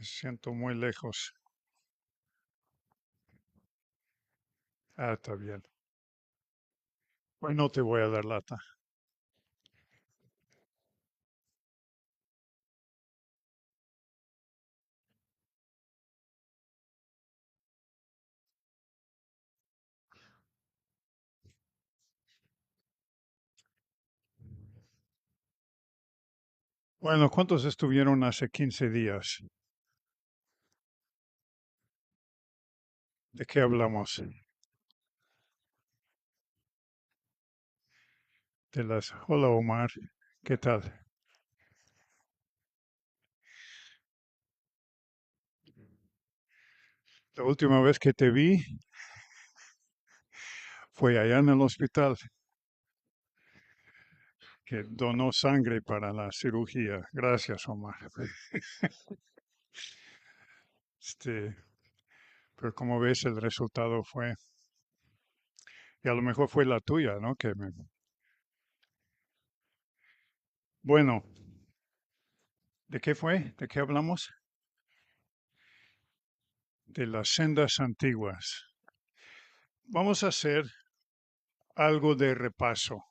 Siento muy lejos. Está bien. Pues no te voy a dar lata. Bueno, ¿cuántos estuvieron hace 15 días? ¿De qué hablamos? Hola Omar, ¿qué tal? La última vez que te vi fue allá en el hospital, que donó sangre para la cirugía. Gracias, Omar. Este, pero como ves, el resultado fue, y a lo mejor fue la tuya, ¿no? Bueno, ¿de qué fue? ¿De qué hablamos? De las sendas antiguas. Vamos a hacer algo de repaso.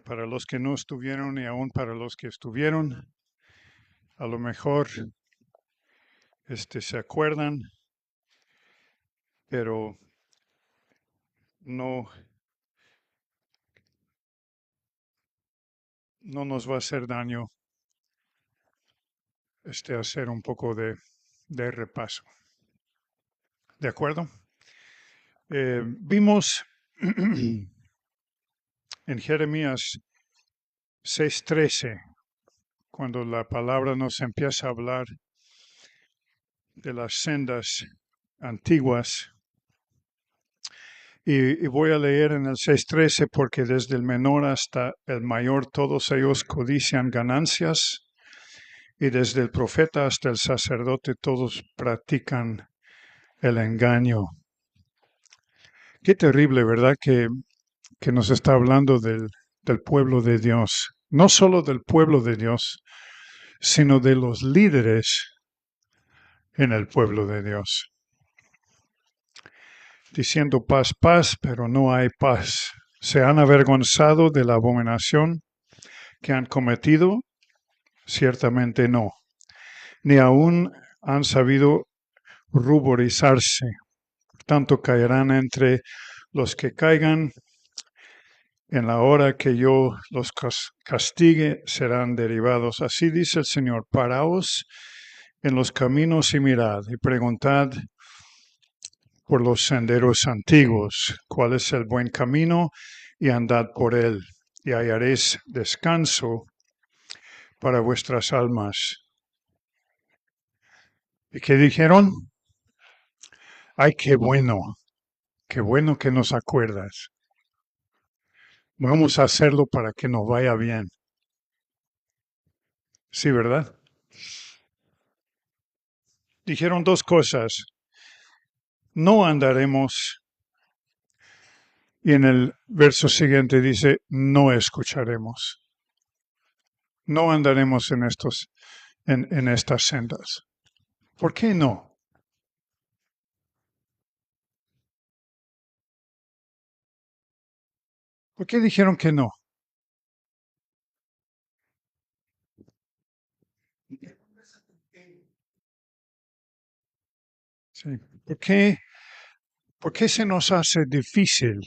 Para los que no estuvieron y aún para los que estuvieron, a lo mejor se acuerdan, pero no, no nos va a hacer daño hacer un poco de repaso. ¿De acuerdo? Vimos en Jeremías 6:13, cuando la palabra nos empieza a hablar de las sendas antiguas. Y voy a leer en el 6:13 porque desde el menor hasta el mayor todos ellos codician ganancias y desde el profeta hasta el sacerdote todos practican el engaño. Qué terrible, ¿verdad? Que nos está hablando del pueblo de Dios. No solo del pueblo de Dios, sino de los líderes en el pueblo de Dios. Diciendo paz, paz, pero no hay paz. Se han avergonzado de la abominación que han cometido, ciertamente no, ni aún han sabido ruborizarse. Por tanto, caerán entre los que caigan. En la hora que yo los castigue, serán derivados. Así dice el Señor, paraos en los caminos y mirad, y preguntad por los senderos antiguos, cuál es el buen camino, y andad por él, y hallaréis descanso para vuestras almas. ¿Y qué dijeron? Ay, qué bueno que nos acuerdas. Vamos a hacerlo para que nos vaya bien. Sí, ¿verdad? Dijeron dos cosas. No andaremos, y en el verso siguiente dice, no escucharemos. No andaremos en estas sendas. ¿Por qué no? ¿Por qué dijeron que no? Sí. ¿Por qué se nos hace difícil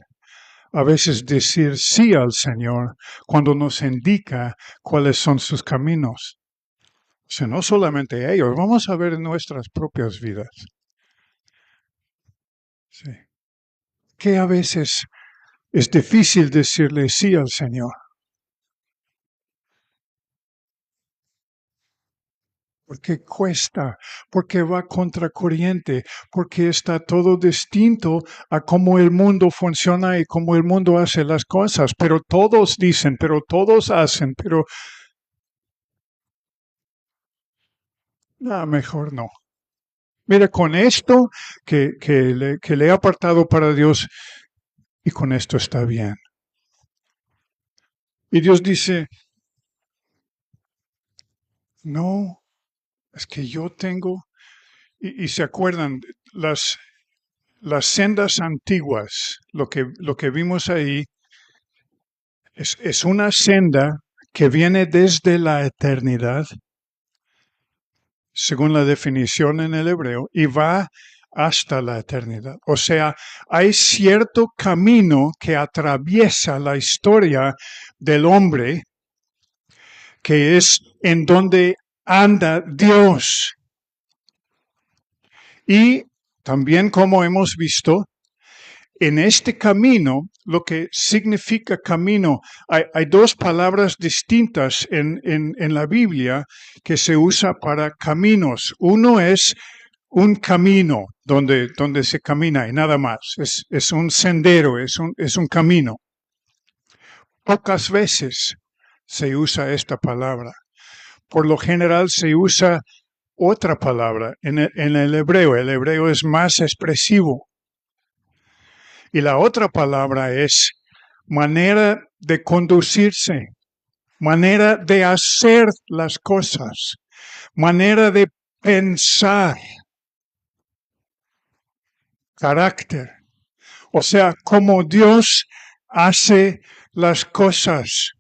a veces decir sí al Señor cuando nos indica cuáles son sus caminos? O sea, no solamente ellos, vamos a ver en nuestras propias vidas. Sí. Que a veces es difícil decirle sí al Señor. Porque cuesta, porque va contracorriente, porque está todo distinto a cómo el mundo funciona y cómo el mundo hace las cosas. Pero todos dicen, pero todos hacen, pero mejor no. Mira, con esto que le he apartado para Dios y con esto está bien. Y Dios dice, no, Es que yo tengo, y se acuerdan, las sendas antiguas, lo que vimos ahí, es una senda que viene desde la eternidad, según la definición en el hebreo, y va hasta la eternidad. O sea, hay cierto camino que atraviesa la historia del hombre, que es en donde anda Dios. Y también, como hemos visto, en este camino, lo que significa camino, hay dos palabras distintas en la Biblia que se usa para caminos. Uno es un camino donde se camina y nada más. Es un sendero, es un camino. Pocas veces se usa esta palabra. Por lo general se usa otra palabra en el hebreo. El hebreo es más expresivo. Y la otra palabra es manera de conducirse, manera de hacer las cosas, manera de pensar, carácter. O sea, como Dios hace las cosas.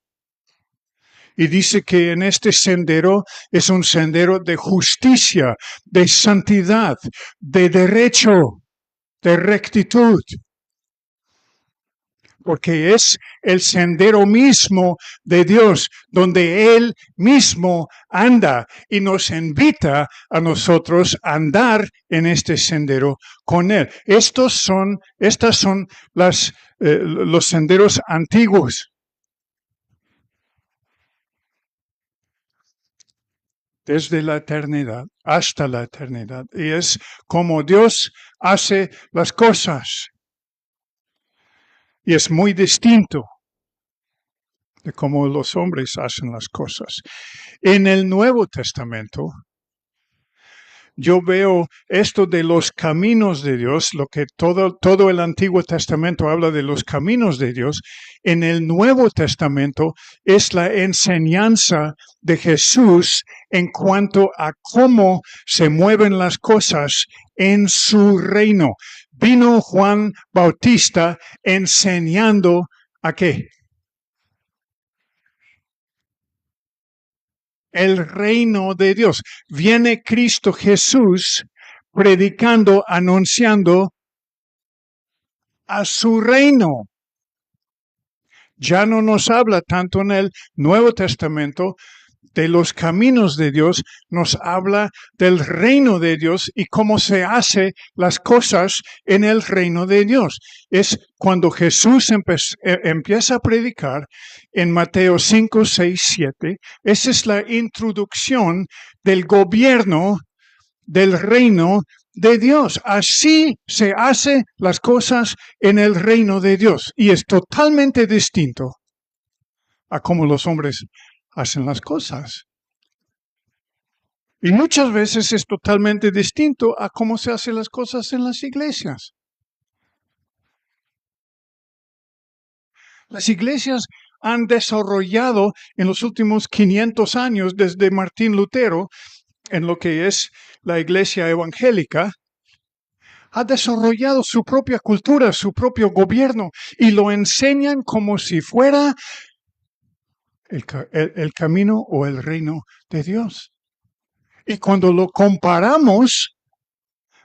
Y dice que en este sendero es un sendero de justicia, de santidad, de derecho, de rectitud. Porque es el sendero mismo de Dios, donde Él mismo anda y nos invita a nosotros a andar en este sendero con Él. Estas son los senderos antiguos. Desde la eternidad hasta la eternidad. Y es como Dios hace las cosas. Y es muy distinto de cómo los hombres hacen las cosas. En el Nuevo Testamento, yo veo esto de los caminos de Dios, lo que todo el Antiguo Testamento habla de los caminos de Dios. En el Nuevo Testamento es la enseñanza de Jesús en cuanto a cómo se mueven las cosas en su reino. Vino Juan Bautista enseñando ¿a qué? El reino de Dios. Viene Cristo Jesús predicando, anunciando a su reino. Ya no nos habla tanto en el Nuevo Testamento de los caminos de Dios, nos habla del reino de Dios y cómo se hace las cosas en el reino de Dios. Es cuando Jesús empieza a predicar en Mateo 5, 6, 7. Esa es la introducción del gobierno del reino de Dios. Así se hacen las cosas en el reino de Dios y es totalmente distinto a cómo los hombres hacen las cosas. Y muchas veces es totalmente distinto a cómo se hacen las cosas en las iglesias. Las iglesias han desarrollado en los últimos 500 años, desde Martín Lutero, en lo que es la iglesia evangélica, ha desarrollado su propia cultura, su propio gobierno, y lo enseñan como si fuera el camino o el reino de Dios. Y cuando lo comparamos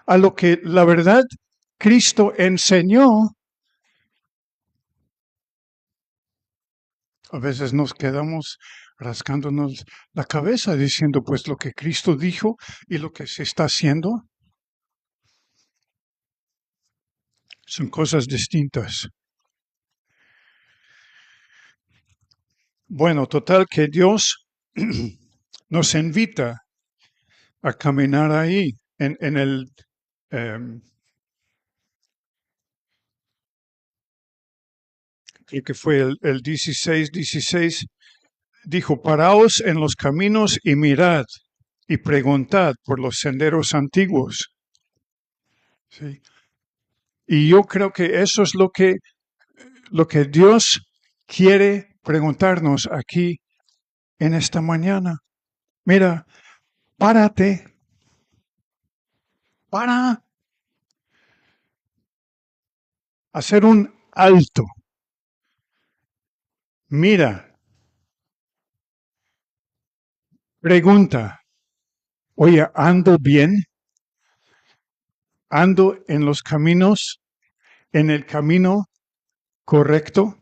a lo que la verdad Cristo enseñó, a veces nos quedamos rascándonos la cabeza diciendo, pues lo que Cristo dijo y lo que se está haciendo son cosas distintas. Bueno, total que Dios nos invita a caminar ahí en el creo que fue el 16, dijo, paraos en los caminos y mirad y preguntad por los senderos antiguos. ¿Sí? Y yo creo que eso es lo que Dios quiere preguntarnos aquí en esta mañana. Mira, Párate. Para hacer un alto. Mira. Pregunta. Oye, ¿ando bien? ¿Ando en los caminos? ¿En el camino correcto?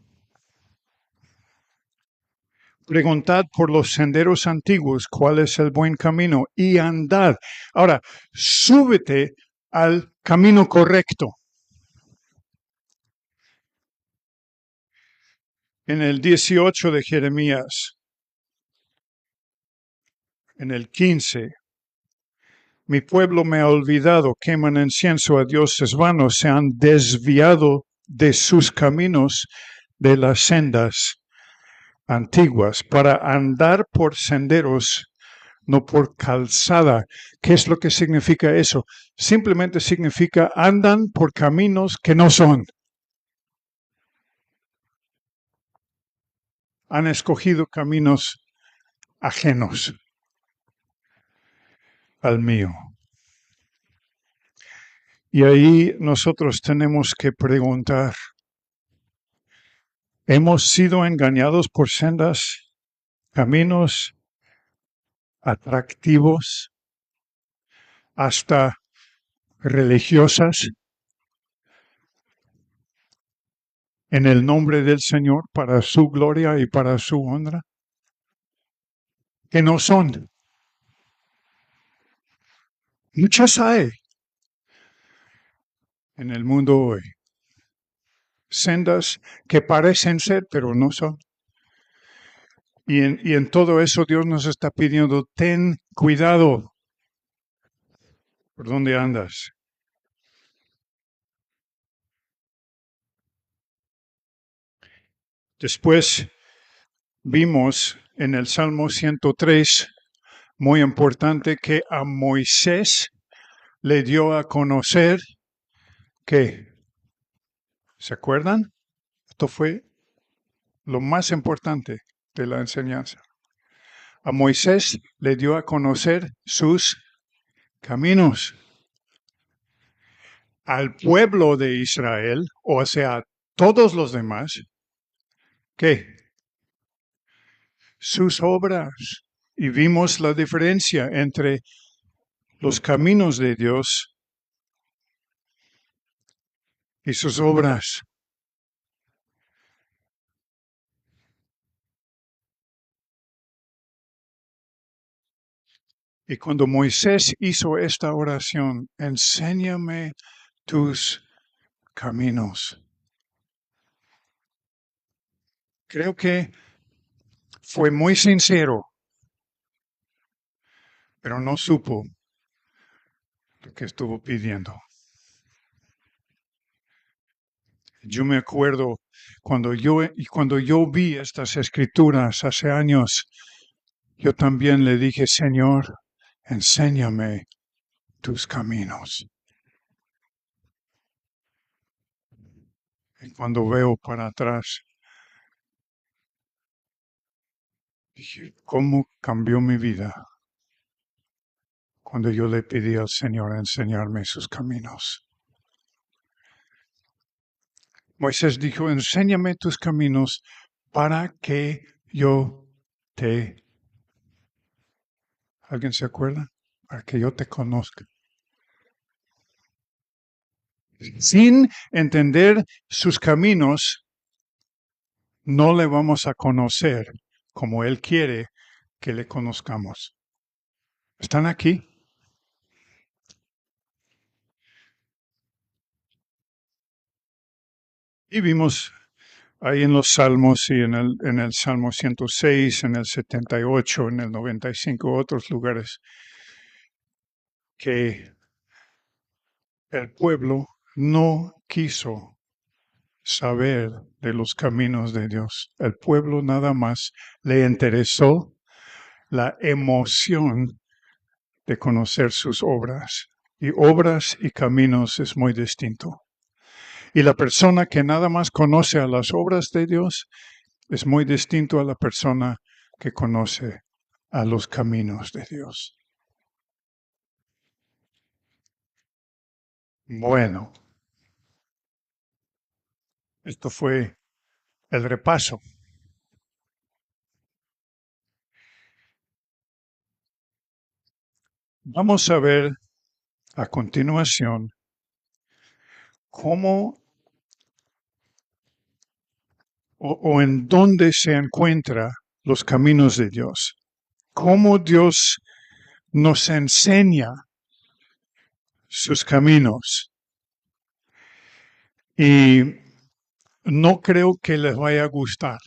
Preguntad por los senderos antiguos cuál es el buen camino y andad. Ahora, súbete al camino correcto. En el 18 de Jeremías, en el 15, mi pueblo me ha olvidado, queman incienso a dioses vanos, se han desviado de sus caminos, de las sendas antiguas, para andar por senderos, no por calzada. ¿Qué es lo que significa eso? Simplemente significa andan por caminos que no son. Han escogido caminos ajenos al mío. Y ahí nosotros tenemos que preguntar, ¿hemos sido engañados por sendas, caminos atractivos, hasta religiosas, en el nombre del Señor, para su gloria y para su honra? Que no son. Muchas hay en el mundo hoy. Sendas que parecen ser, pero no son. Y en todo eso Dios nos está pidiendo, ten cuidado por dónde andas. Después vimos en el Salmo 103, muy importante, que a Moisés le dio a conocer que, ¿se acuerdan? Esto fue lo más importante de la enseñanza. A Moisés le dio a conocer sus caminos. Al pueblo de Israel, o sea, todos los demás, ¿qué? Sus obras. Y vimos la diferencia entre los caminos de Dios y sus obras. Y cuando Moisés hizo esta oración, enséñame tus caminos. Creo que fue muy sincero, pero no supo lo que estuvo pidiendo. Yo me acuerdo cuando yo vi estas escrituras hace años, yo también le dije, Señor, enséñame tus caminos. Y cuando veo para atrás, dije, ¿cómo cambió mi vida cuando yo le pedí al Señor enseñarme sus caminos? Moisés dijo, enséñame tus caminos para que yo te... ¿Alguien se acuerda? Para que yo te conozca. Sin entender sus caminos, no le vamos a conocer como Él quiere que le conozcamos. ¿Están aquí? Y vimos ahí en los Salmos y en el Salmo 106, en el 78, en el 95, otros lugares, que el pueblo no quiso saber de los caminos de Dios. El pueblo nada más le interesó la emoción de conocer sus obras. Y obras y caminos es muy distinto. Y la persona que nada más conoce a las obras de Dios es muy distinto a la persona que conoce a los caminos de Dios. Bueno, esto fue el repaso. Vamos a ver a continuación cómo o en dónde se encuentran los caminos de Dios. Cómo Dios nos enseña sus caminos. Y no creo que les vaya a gustar.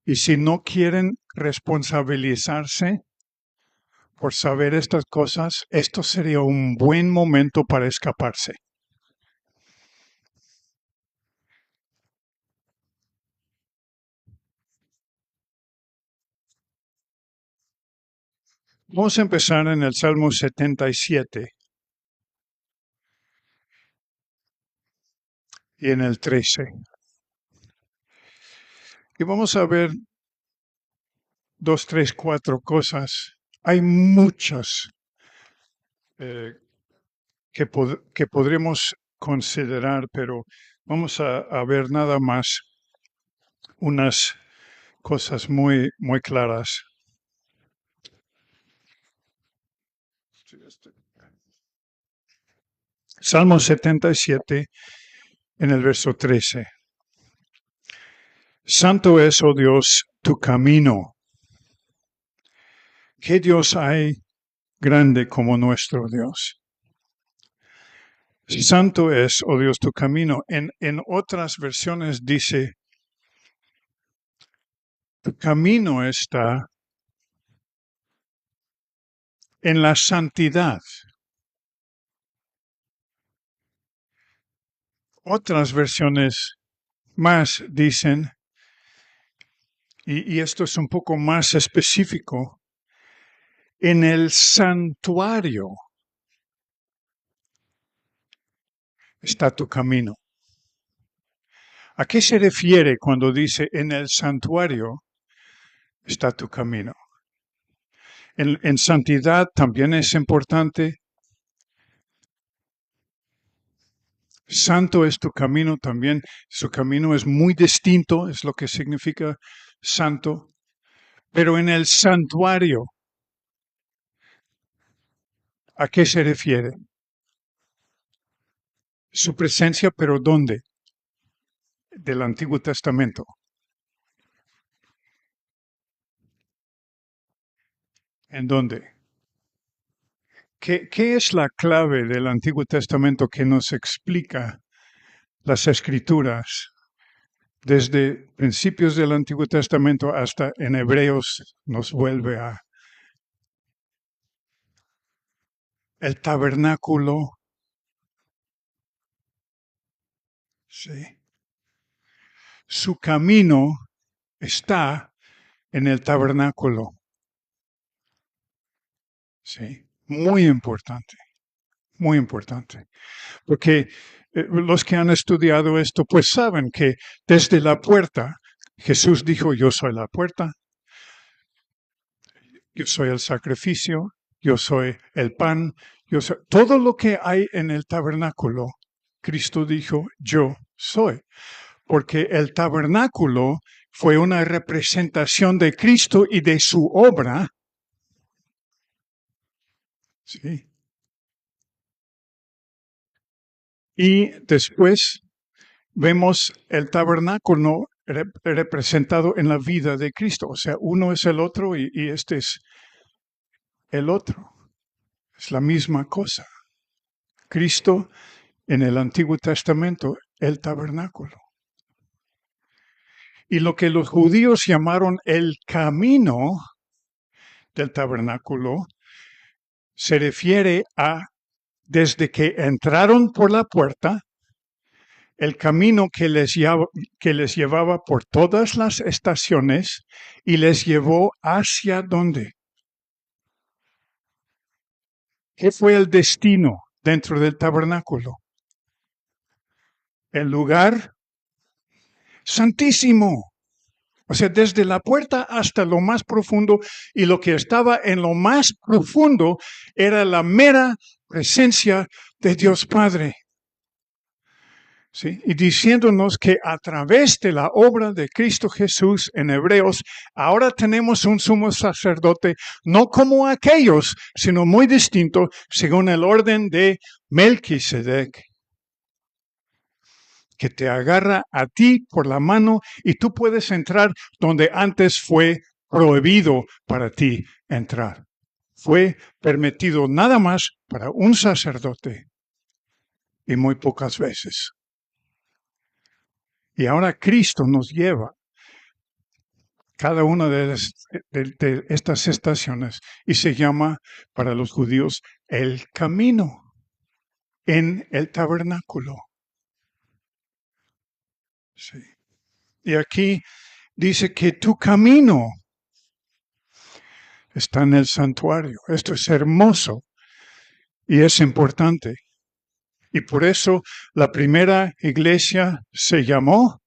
Y si no quieren responsabilizarse por saber estas cosas, esto sería un buen momento para escaparse. Vamos a empezar en el Salmo 77 y en el 13. Y vamos a ver 2, 3, 4 cosas. Hay muchas que podremos considerar, pero vamos a ver nada más unas cosas muy, muy claras. Salmo 77 en el verso 13. Santo es, oh Dios, tu camino. ¿Qué Dios hay grande como nuestro Dios? Santo es, oh Dios, tu camino. En otras versiones dice, tu camino está en la santidad. Otras versiones más dicen, y esto es un poco más específico, en el santuario está tu camino. ¿A qué se refiere cuando dice en el santuario está tu camino? En santidad también es importante. Santo es tu camino también. Su camino es muy distinto, es lo que significa santo. Pero en el santuario, ¿a qué se refiere? Su presencia, pero ¿dónde? Del Antiguo Testamento. ¿En dónde? ¿Qué es la clave del Antiguo Testamento que nos explica las Escrituras desde principios del Antiguo Testamento hasta en Hebreos nos vuelve a el tabernáculo? Sí. Su camino está en el tabernáculo. Sí. Muy importante. Muy importante. Porque los que han estudiado esto pues saben que desde la puerta, Jesús dijo, yo soy la puerta, yo soy el sacrificio, yo soy el pan, yo soy todo lo que hay en el tabernáculo. Cristo dijo, yo soy. Porque el tabernáculo fue una representación de Cristo y de su obra. Sí. Y después vemos el tabernáculo representado en la vida de Cristo. O sea, uno es el otro y este es el otro. Es la misma cosa. Cristo en el Antiguo Testamento, el tabernáculo. Y lo que los judíos llamaron el camino del tabernáculo se refiere a desde que entraron por la puerta, el camino que les llevaba por todas las estaciones y les llevó hacia dónde. ¿Qué fue el destino dentro del tabernáculo? El lugar santísimo. O sea, desde la puerta hasta lo más profundo, y lo que estaba en lo más profundo era la mera presencia de Dios Padre. ¿Sí? Y diciéndonos que a través de la obra de Cristo Jesús en Hebreos, ahora tenemos un sumo sacerdote, no como aquellos, sino muy distinto, según el orden de Melquisedec, que te agarra a ti por la mano y tú puedes entrar donde antes fue prohibido para ti entrar. Fue permitido nada más para un sacerdote y muy pocas veces. Y ahora Cristo nos lleva cada una de estas estaciones y se llama para los judíos el camino en el tabernáculo. Sí. Y aquí dice que tu camino está en el santuario. Esto es hermoso y es importante. Y por eso la primera iglesia se llamó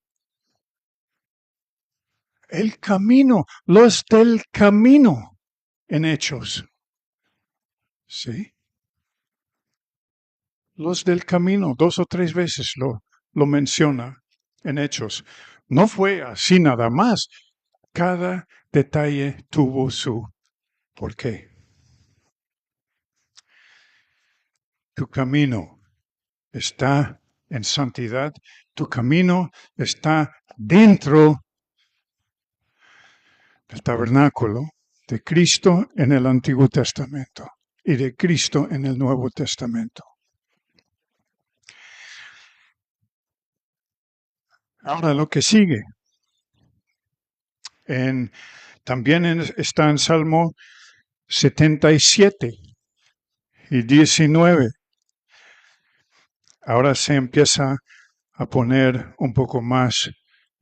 el camino, los del camino en Hechos. ¿Sí? Los del camino, 2 o 3 veces lo menciona en Hechos. No fue así nada más. Cada detalle tuvo su porqué. Tu camino está en santidad. Tu camino está dentro del tabernáculo de Cristo en el Antiguo Testamento y de Cristo en el Nuevo Testamento. Ahora lo que sigue. También está en Salmo 77 y 19. Ahora se empieza a poner un poco más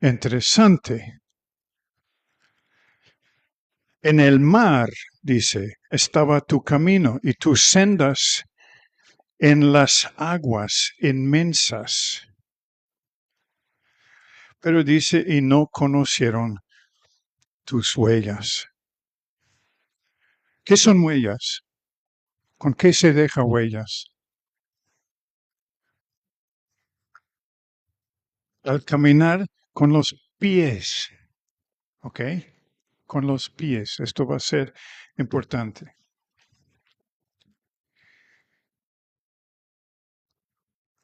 interesante. En el mar, dice, estaba tu camino y tus sendas en las aguas inmensas. Pero dice, y no conocieron tus huellas. ¿Qué son huellas? ¿Con qué se deja huellas? Al caminar con los pies, ¿ok? Con los pies. Esto va a ser importante.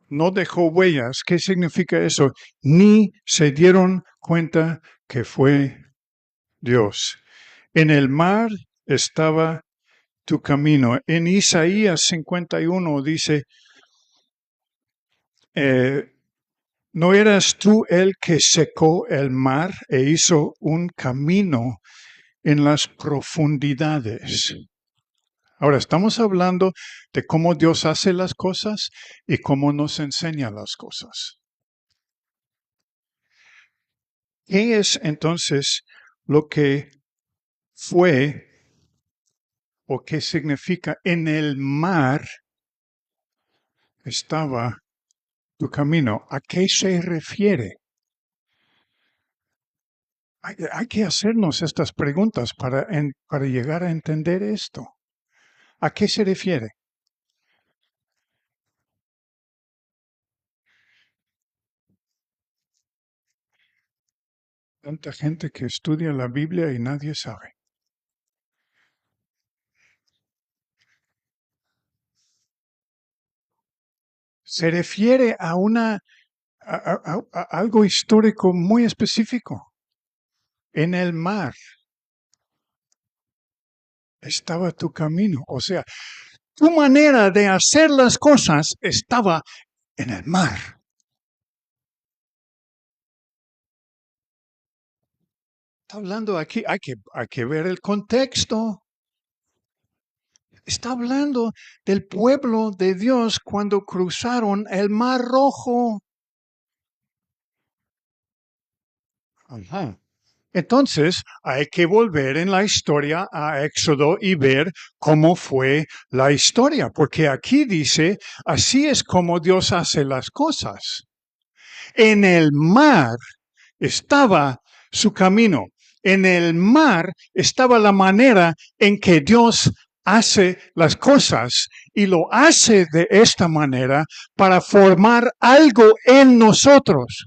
No dejó huellas. ¿Qué significa eso? Ni se dieron cuenta que fue Dios. En el mar estaba tu camino. En Isaías 51 dice, ¿no eras tú el que secó el mar e hizo un camino en las profundidades? Ahora, estamos hablando de cómo Dios hace las cosas y cómo nos enseña las cosas. ¿Qué es entonces lo que fue o qué significa en el mar estaba tu camino? ¿A qué se refiere? Hay que hacernos estas preguntas para llegar a entender esto. ¿A qué se refiere? Tanta gente que estudia la Biblia y nadie sabe. Se refiere a algo histórico muy específico. En el mar estaba tu camino. O sea, tu manera de hacer las cosas estaba en el mar. Está hablando aquí, hay que ver el contexto. Está hablando del pueblo de Dios cuando cruzaron el Mar Rojo. Ajá. Entonces, hay que volver en la historia a Éxodo y ver cómo fue la historia, porque aquí dice, así es como Dios hace las cosas. En el mar estaba su camino. En el mar estaba la manera en que Dios hace las cosas y lo hace de esta manera para formar algo en nosotros.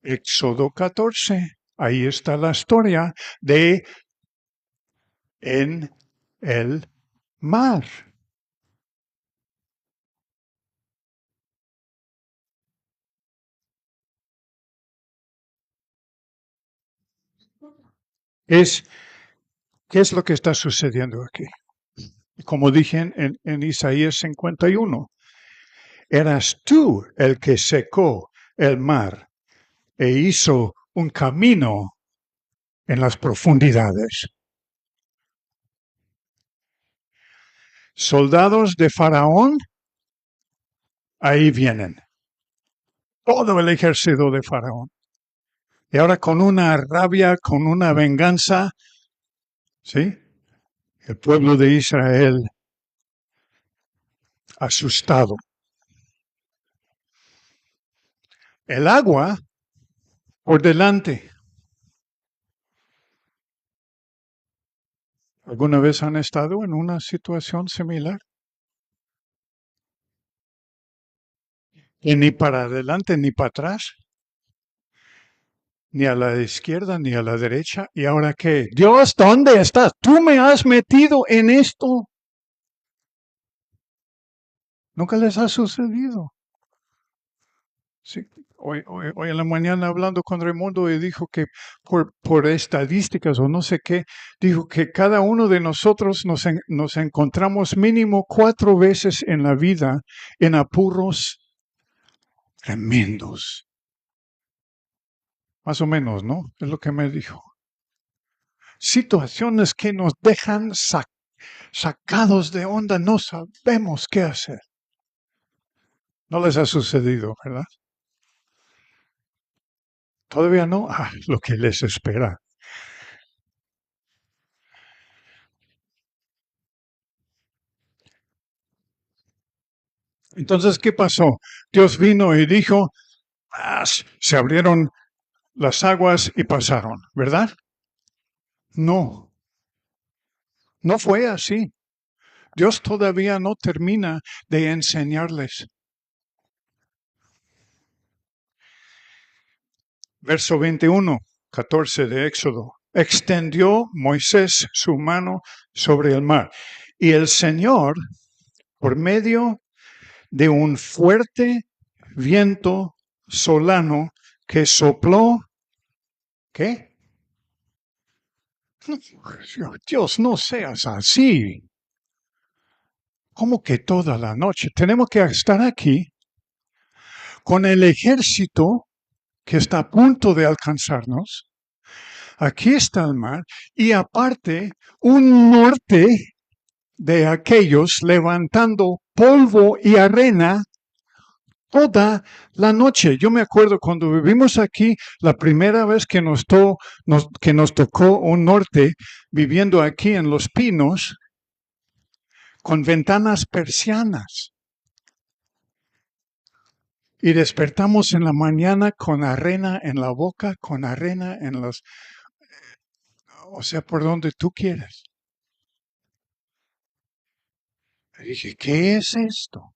Éxodo 14, ahí está la historia de en el mar. ¿Qué es lo que está sucediendo aquí? Como dije en Isaías 51, eras tú el que secó el mar e hizo un camino en las profundidades. Soldados de Faraón, ahí vienen. Todo el ejército de Faraón. Y ahora con una rabia, con una venganza, ¿sí? El pueblo de Israel asustado. El agua por delante. ¿Alguna vez han estado en una situación similar? Y ni para adelante ni para atrás, ni a la izquierda ni a la derecha. ¿Y ahora qué? Dios, ¿dónde estás? Tú me has metido en esto. Nunca les ha sucedido. Sí. Hoy en la mañana hablando con Raimundo y dijo que por estadísticas o no sé qué, dijo que cada uno de nosotros nos encontramos mínimo 4 veces en la vida en apuros tremendos. Más o menos, ¿no? Es lo que me dijo. Situaciones que nos dejan sacados de onda, no sabemos qué hacer. No les ha sucedido, ¿verdad? Todavía no. Lo que les espera. Entonces, ¿qué pasó? Dios vino y dijo, se abrieron las aguas y pasaron, ¿verdad? No, no fue así. Dios todavía no termina de enseñarles. Verso 21, 14 de Éxodo. Extendió Moisés su mano sobre el mar y el Señor, por medio de un fuerte viento solano que sopló, ¿qué? Dios, no seas así. ¿Cómo que toda la noche? Tenemos que estar aquí con el ejército que está a punto de alcanzarnos. Aquí está el mar y aparte un norte de aquellos levantando polvo y arena toda la noche. Yo me acuerdo cuando vivimos aquí, la primera vez que que nos tocó un norte viviendo aquí en Los Pinos, con ventanas persianas. Y despertamos en la mañana con arena en la boca, con arena en los... O sea, por donde tú quieras. Y dije, ¿qué es esto?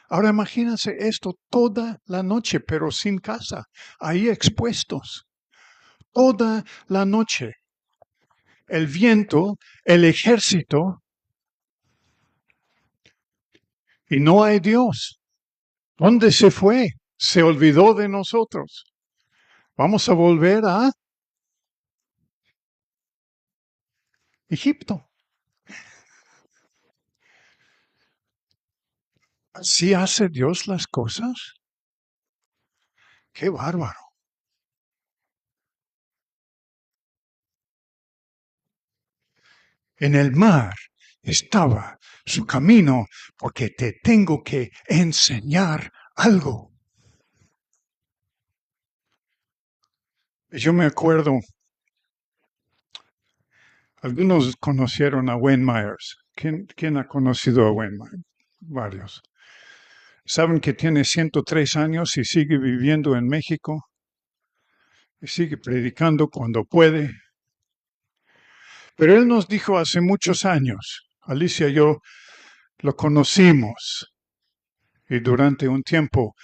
Ahora imagínense esto toda la noche, pero sin casa, ahí expuestos. Toda la noche. El viento, el ejército, y no hay Dios. ¿Dónde se fue? Se olvidó de nosotros. Vamos a volver a Egipto. ¿Así hace Dios las cosas? ¡Qué bárbaro! En el mar estaba su camino porque te tengo que enseñar algo. Yo me acuerdo, algunos conocieron a Wayne Myers. ¿Quién ha conocido a Wayne Myers? Varios. Saben que tiene 103 años y sigue viviendo en México y sigue predicando cuando puede. Pero él nos dijo hace muchos años, Alicia y yo lo conocimos y durante un tiempo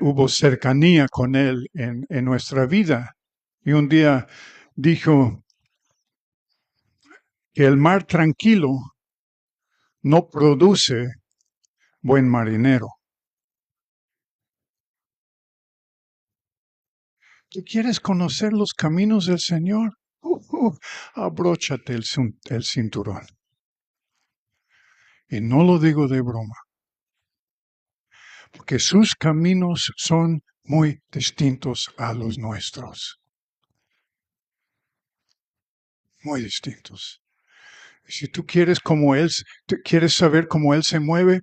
hubo cercanía con él en nuestra vida. Y un día dijo que el mar tranquilo no produce buen marinero. ¿Tú quieres conocer los caminos del Señor? Abróchate el cinturón. Y no lo digo de broma, porque sus caminos son muy distintos a los nuestros. Muy distintos. Y si tú quieres quieres saber cómo Él se mueve,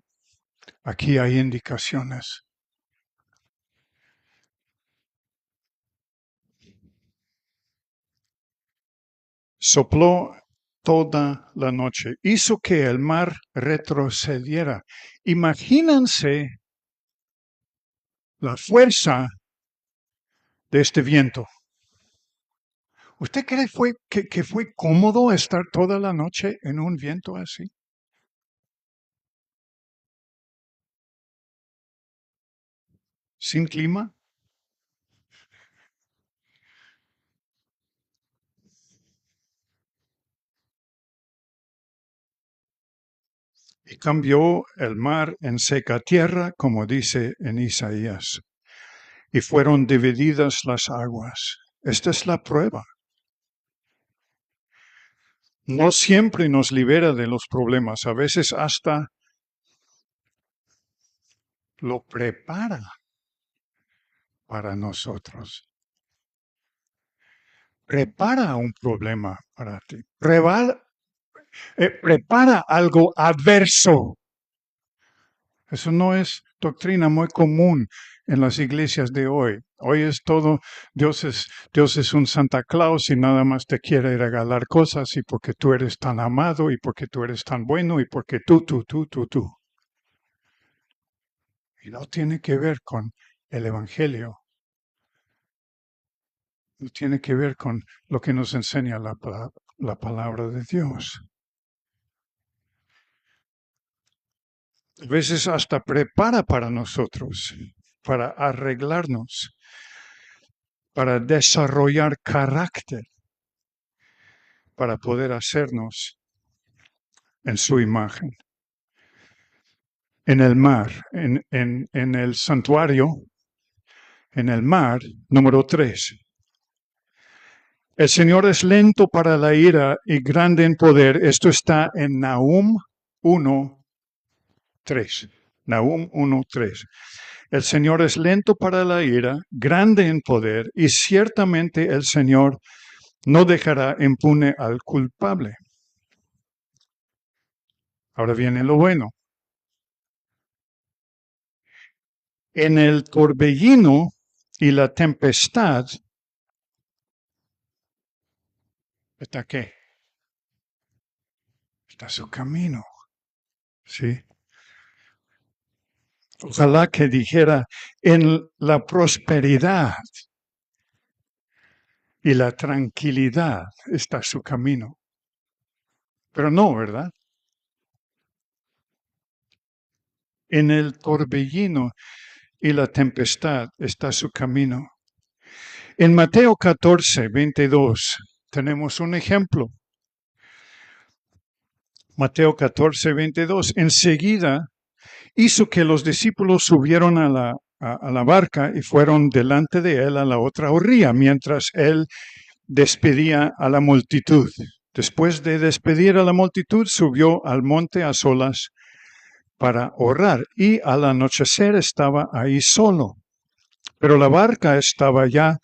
aquí hay indicaciones. Sopló toda la noche, hizo que el mar retrocediera. Imagínense la fuerza de este viento. ¿Usted cree que fue cómodo estar toda la noche en un viento así? ¿Sin clima? Y cambió el mar en seca tierra, como dice en Isaías, y fueron divididas las aguas. Esta es la prueba. No siempre nos libera de los problemas, a veces hasta lo prepara para nosotros. Prepara un problema para ti. Prepara algo adverso. Eso no es doctrina muy común en las iglesias de hoy. Hoy es todo, Dios es un Santa Claus y nada más te quiere regalar cosas y porque tú eres tan amado y porque tú eres tan bueno y porque tú. Y no tiene que ver con el Evangelio. No tiene que ver con lo que nos enseña la palabra de Dios. A veces hasta prepara para nosotros, para arreglarnos, para desarrollar carácter, para poder hacernos en su imagen. En el mar, en el santuario, en el mar, número 3. El Señor es lento para la ira y grande en poder. Esto está en Nahum 1:3. Nahum 1:3. El Señor es lento para la ira, grande en poder, y ciertamente el Señor no dejará impune al culpable. Ahora viene lo bueno. En el torbellino y la tempestad, ¿está qué? Está su camino. ¿Sí? Ojalá que dijera, en la prosperidad y la tranquilidad está su camino. Pero no, ¿verdad? En el torbellino y la tempestad está su camino. En Mateo 14:22 tenemos un ejemplo. Mateo 14:22. Enseguida hizo que los discípulos subieron a la barca y fueron delante de él a la otra orilla, mientras él despedía a la multitud. Después de despedir a la multitud, subió al monte a solas para orar y al anochecer estaba ahí solo. Pero la barca estaba ya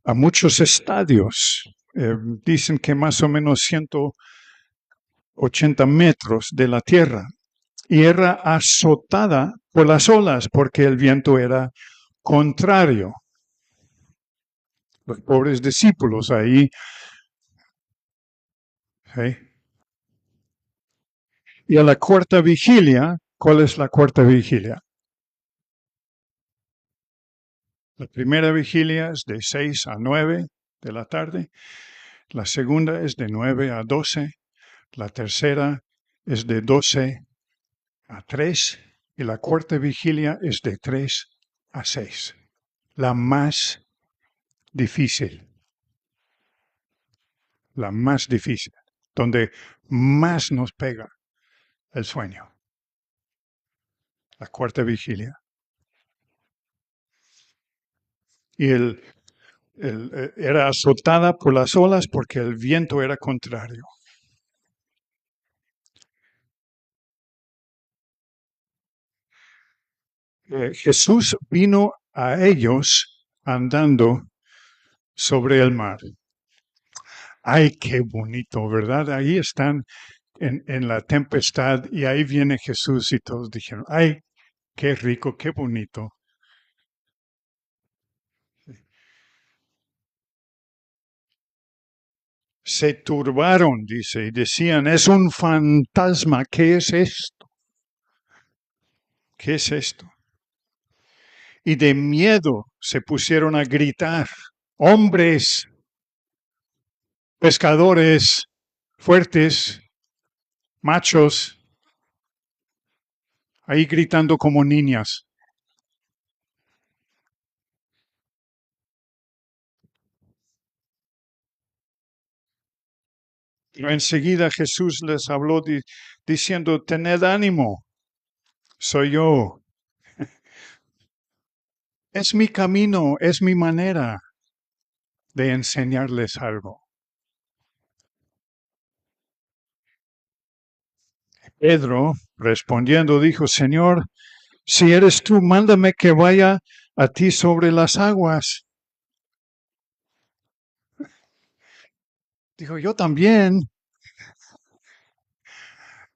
a muchos estadios. Dicen que más o menos 180 metros de la tierra. Y era azotada por las olas porque el viento era contrario. Los pobres discípulos ahí. ¿Sí? Y a la cuarta vigilia ¿Cuál es la cuarta vigilia? La primera vigilia es de 6 a 9 de la tarde. La segunda es de 9 a 12. La tercera es de 12 a 3. Y la cuarta vigilia es de 3 a 6. La más difícil. La más difícil. Donde más nos pega el sueño. La cuarta vigilia. Y era azotada por las olas porque el viento era contrario. Jesús vino a ellos andando sobre el mar. Ay, qué bonito, ¿verdad? Ahí están en la tempestad y ahí viene Jesús y todos dijeron, ay, qué rico, qué bonito. Se turbaron, dice, y decían, es un fantasma, ¿qué es esto? ¿Qué es esto? Y de miedo se pusieron a gritar, hombres, pescadores, fuertes, machos, ahí gritando como niñas. Pero enseguida Jesús les habló diciendo, tened ánimo, soy yo. Es mi camino, es mi manera de enseñarles algo. Pedro, respondiendo, dijo, Señor, si eres tú, mándame que vaya a ti sobre las aguas. Dijo, yo también.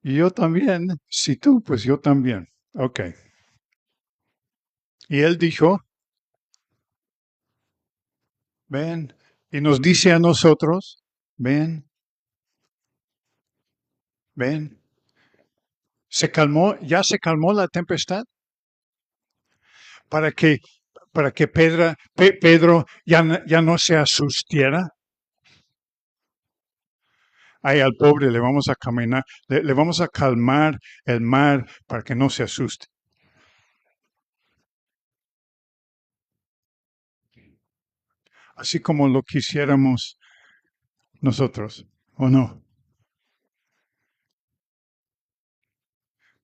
Y yo también. Si tú, pues yo también. Ok. Y él dijo, ven. Y nos dice a nosotros, ven, ven. ¿Se calmó? ¿Ya se calmó la tempestad? Para que Pedro ya no se asustiera. Ay, al pobre le vamos a caminar, le vamos a calmar el mar para que no se asuste. Así como lo quisiéramos nosotros, ¿o no?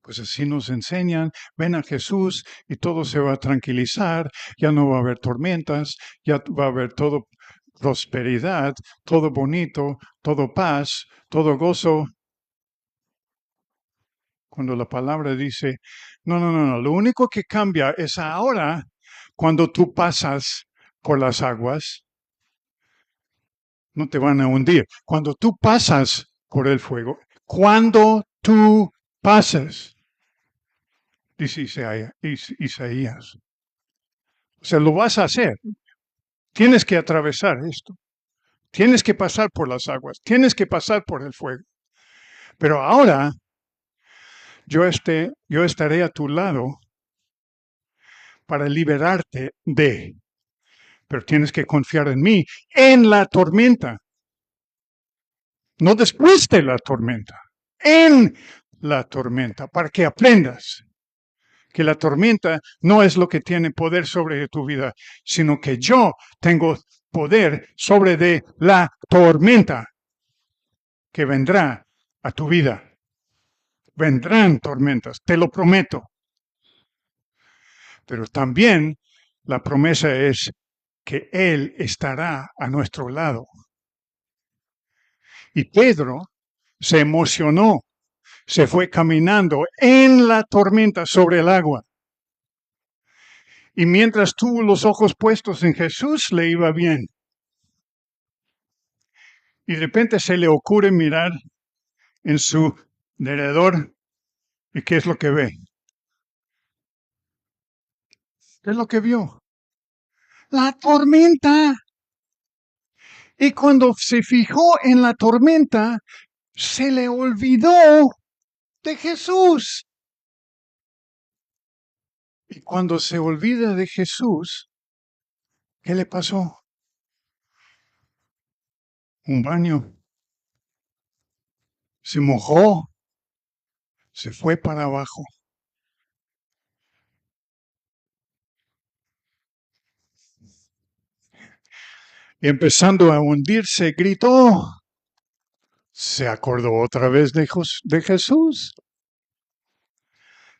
Pues así nos enseñan, ven a Jesús y todo se va a tranquilizar, ya no va a haber tormentas, ya va a haber todo prosperidad, todo bonito, todo paz, todo gozo. Cuando la palabra dice, no, lo único que cambia es ahora cuando tú pasas por las aguas, no te van a hundir. Cuando tú pasas por el fuego, cuando tú pasas, dice Isaías. O sea, lo vas a hacer. Tienes que atravesar esto. Tienes que pasar por las aguas. Tienes que pasar por el fuego. Pero ahora yo estaré a tu lado para liberarte de. Pero tienes que confiar en mí en la tormenta. No después de la tormenta. En la tormenta. Para que aprendas que la tormenta no es lo que tiene poder sobre tu vida, sino que yo tengo poder sobre de la tormenta que vendrá a tu vida. Vendrán tormentas, te lo prometo. Pero también la promesa es que Él estará a nuestro lado. Y Pedro se emocionó, se fue caminando en la tormenta sobre el agua. Y mientras tuvo los ojos puestos en Jesús, le iba bien. Y de repente se le ocurre mirar en su alrededor. ¿Y qué es lo que ve? ¿Qué es lo que vio? La tormenta. Y cuando se fijó en la tormenta, se le olvidó de Jesús. Y cuando se olvida de Jesús, ¿qué le pasó? Un baño. Se mojó, se fue para abajo. Y empezando a hundirse, gritó. Se acordó otra vez de Jesús.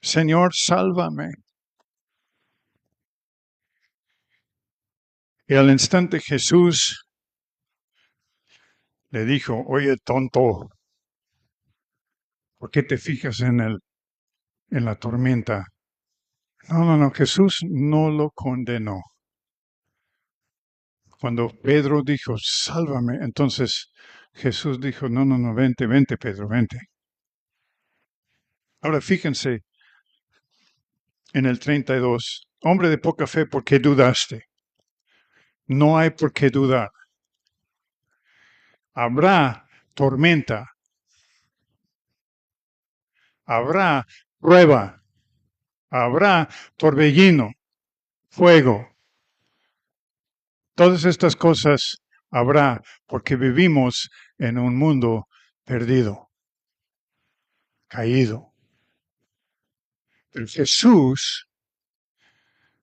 Señor, sálvame. Y al instante Jesús le dijo, oye, tonto, ¿por qué te fijas en la tormenta? No, Jesús no lo condenó. Cuando Pedro dijo, sálvame, entonces Jesús dijo, no, vente, Pedro, vente. Ahora fíjense en el 32, hombre de poca fe, ¿por qué dudaste? No hay por qué dudar. Habrá tormenta, habrá prueba, habrá torbellino, fuego. Todas estas cosas habrá porque vivimos en un mundo perdido, caído. Pero Jesús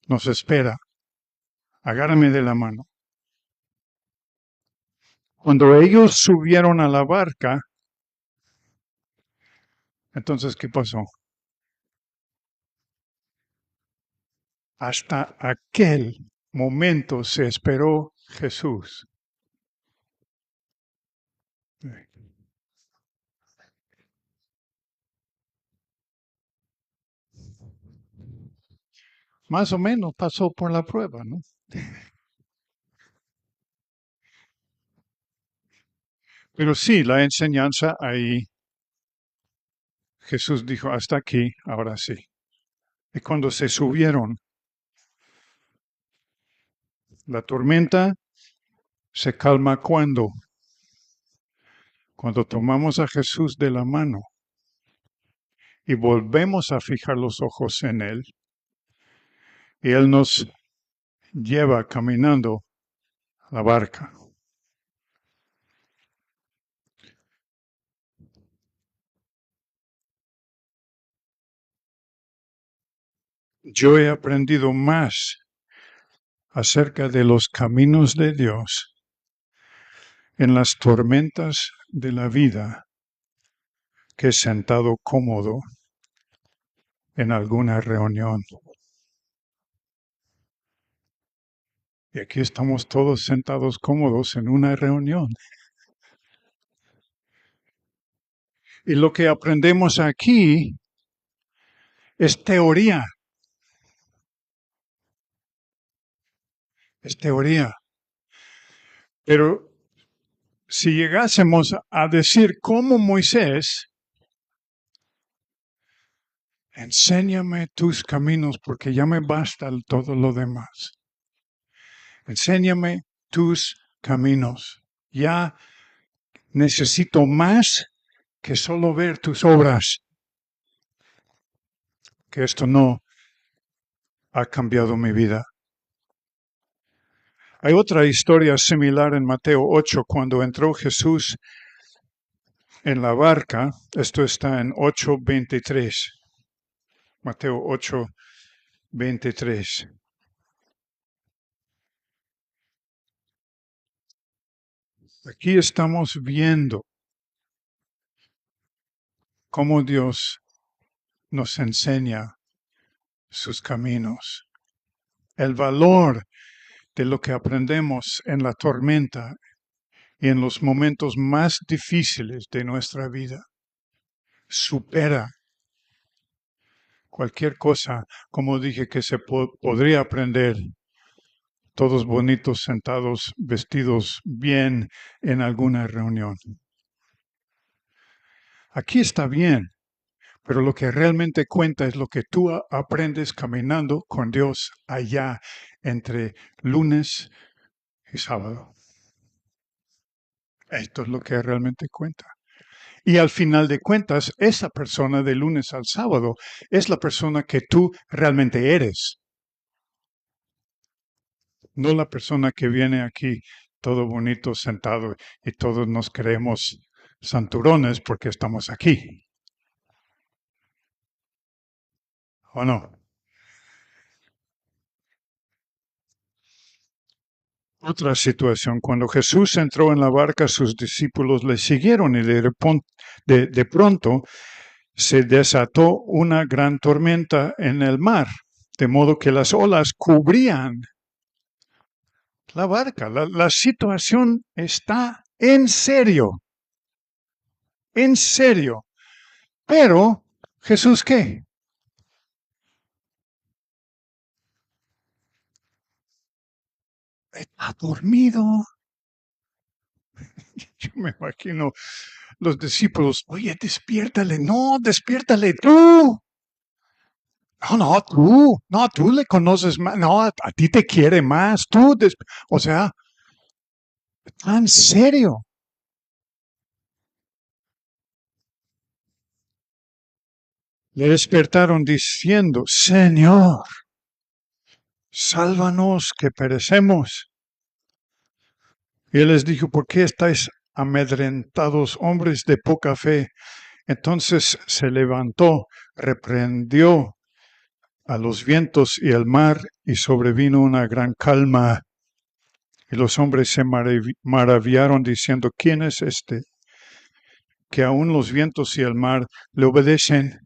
nos espera. Agárrame de la mano. Cuando ellos subieron a la barca, entonces, ¿qué pasó? Hasta aquel momento se esperó Jesús. Más o menos pasó por la prueba, ¿no? Pero sí, la enseñanza ahí, Jesús dijo, hasta aquí, ahora sí. Y cuando se subieron, la tormenta se calma cuando tomamos a Jesús de la mano y volvemos a fijar los ojos en Él, y Él nos lleva caminando la barca. Yo he aprendido más acerca de los caminos de Dios en las tormentas de la vida que sentado cómodo en alguna reunión. Y aquí estamos todos sentados cómodos en una reunión. Y lo que aprendemos aquí es teoría. Es teoría. Pero si llegásemos a decir como Moisés, enséñame tus caminos porque ya me basta todo lo demás. Enséñame tus caminos. Ya necesito más que solo ver tus obras. Que esto no ha cambiado mi vida. Hay otra historia similar en Mateo 8, cuando entró Jesús en la barca. Esto está en 8:23. Mateo 8:23. Aquí estamos viendo cómo Dios nos enseña sus caminos. El valor de lo que aprendemos en la tormenta y en los momentos más difíciles de nuestra vida supera cualquier cosa, como dije, que se podría aprender, todos bonitos, sentados, vestidos bien en alguna reunión. Aquí está bien, pero lo que realmente cuenta es lo que tú aprendes caminando con Dios allá entre lunes y sábado. Esto es lo que realmente cuenta. Y al final de cuentas, esa persona de lunes al sábado es la persona que tú realmente eres, no la persona que viene aquí todo bonito sentado y todos nos creemos santurones porque estamos aquí. ¿O no? Otra situación, cuando Jesús entró en la barca, sus discípulos le siguieron y de pronto se desató una gran tormenta en el mar, de modo que las olas cubrían la barca. La situación está en serio, en serio. Pero, ¿Jesús qué? Está dormido. Yo me imagino los discípulos, oye, despiértale, no, despiértale tú. No, tú le conoces más, no, a ti te quiere más, o sea, está en serio. Le despertaron diciendo, Señor, sálvanos que perecemos. Y él les dijo, ¿por qué estáis amedrentados, hombres de poca fe? Entonces se levantó, reprendió a los vientos y al mar, y sobrevino una gran calma. Y los hombres se maravillaron diciendo, ¿quién es este? Que aún los vientos y el mar le obedecen.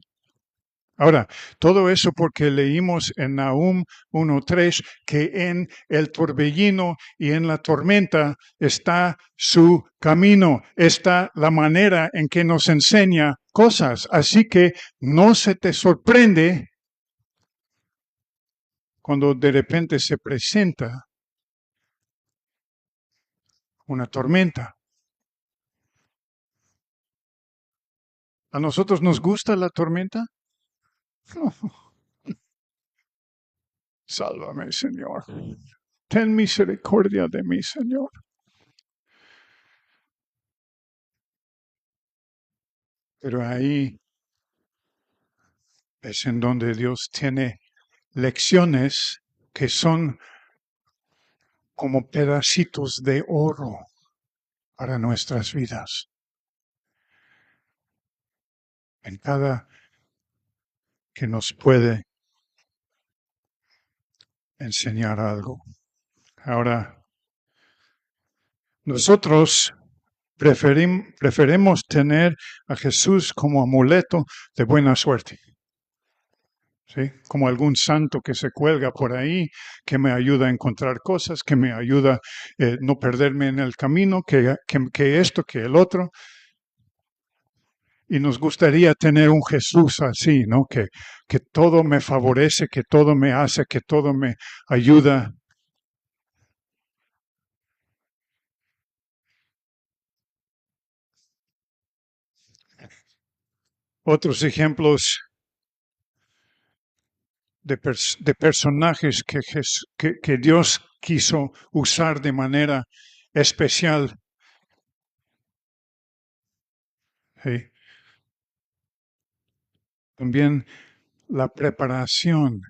Ahora, todo eso porque leímos en Nahum 1:3 que en el torbellino y en la tormenta está su camino, está la manera en que nos enseña cosas. Así que no se te sorprende cuando de repente se presenta una tormenta. ¿A nosotros nos gusta la tormenta? No. Sálvame, Señor. Ten misericordia de mí, Señor. Pero ahí es en donde Dios tiene lecciones que son como pedacitos de oro para nuestras vidas. En cada que nos puede enseñar algo. Ahora, nosotros preferimos tener a Jesús como amuleto de buena suerte. ¿Sí? Como algún santo que se cuelga por ahí, que me ayuda a encontrar cosas, que me ayuda a no perderme en el camino, que esto, que el otro. Y nos gustaría tener un Jesús así, ¿no? Que todo me favorece, que todo me hace, que todo me ayuda. Otros ejemplos de personajes que Dios quiso usar de manera especial. ¿Sí? También la preparación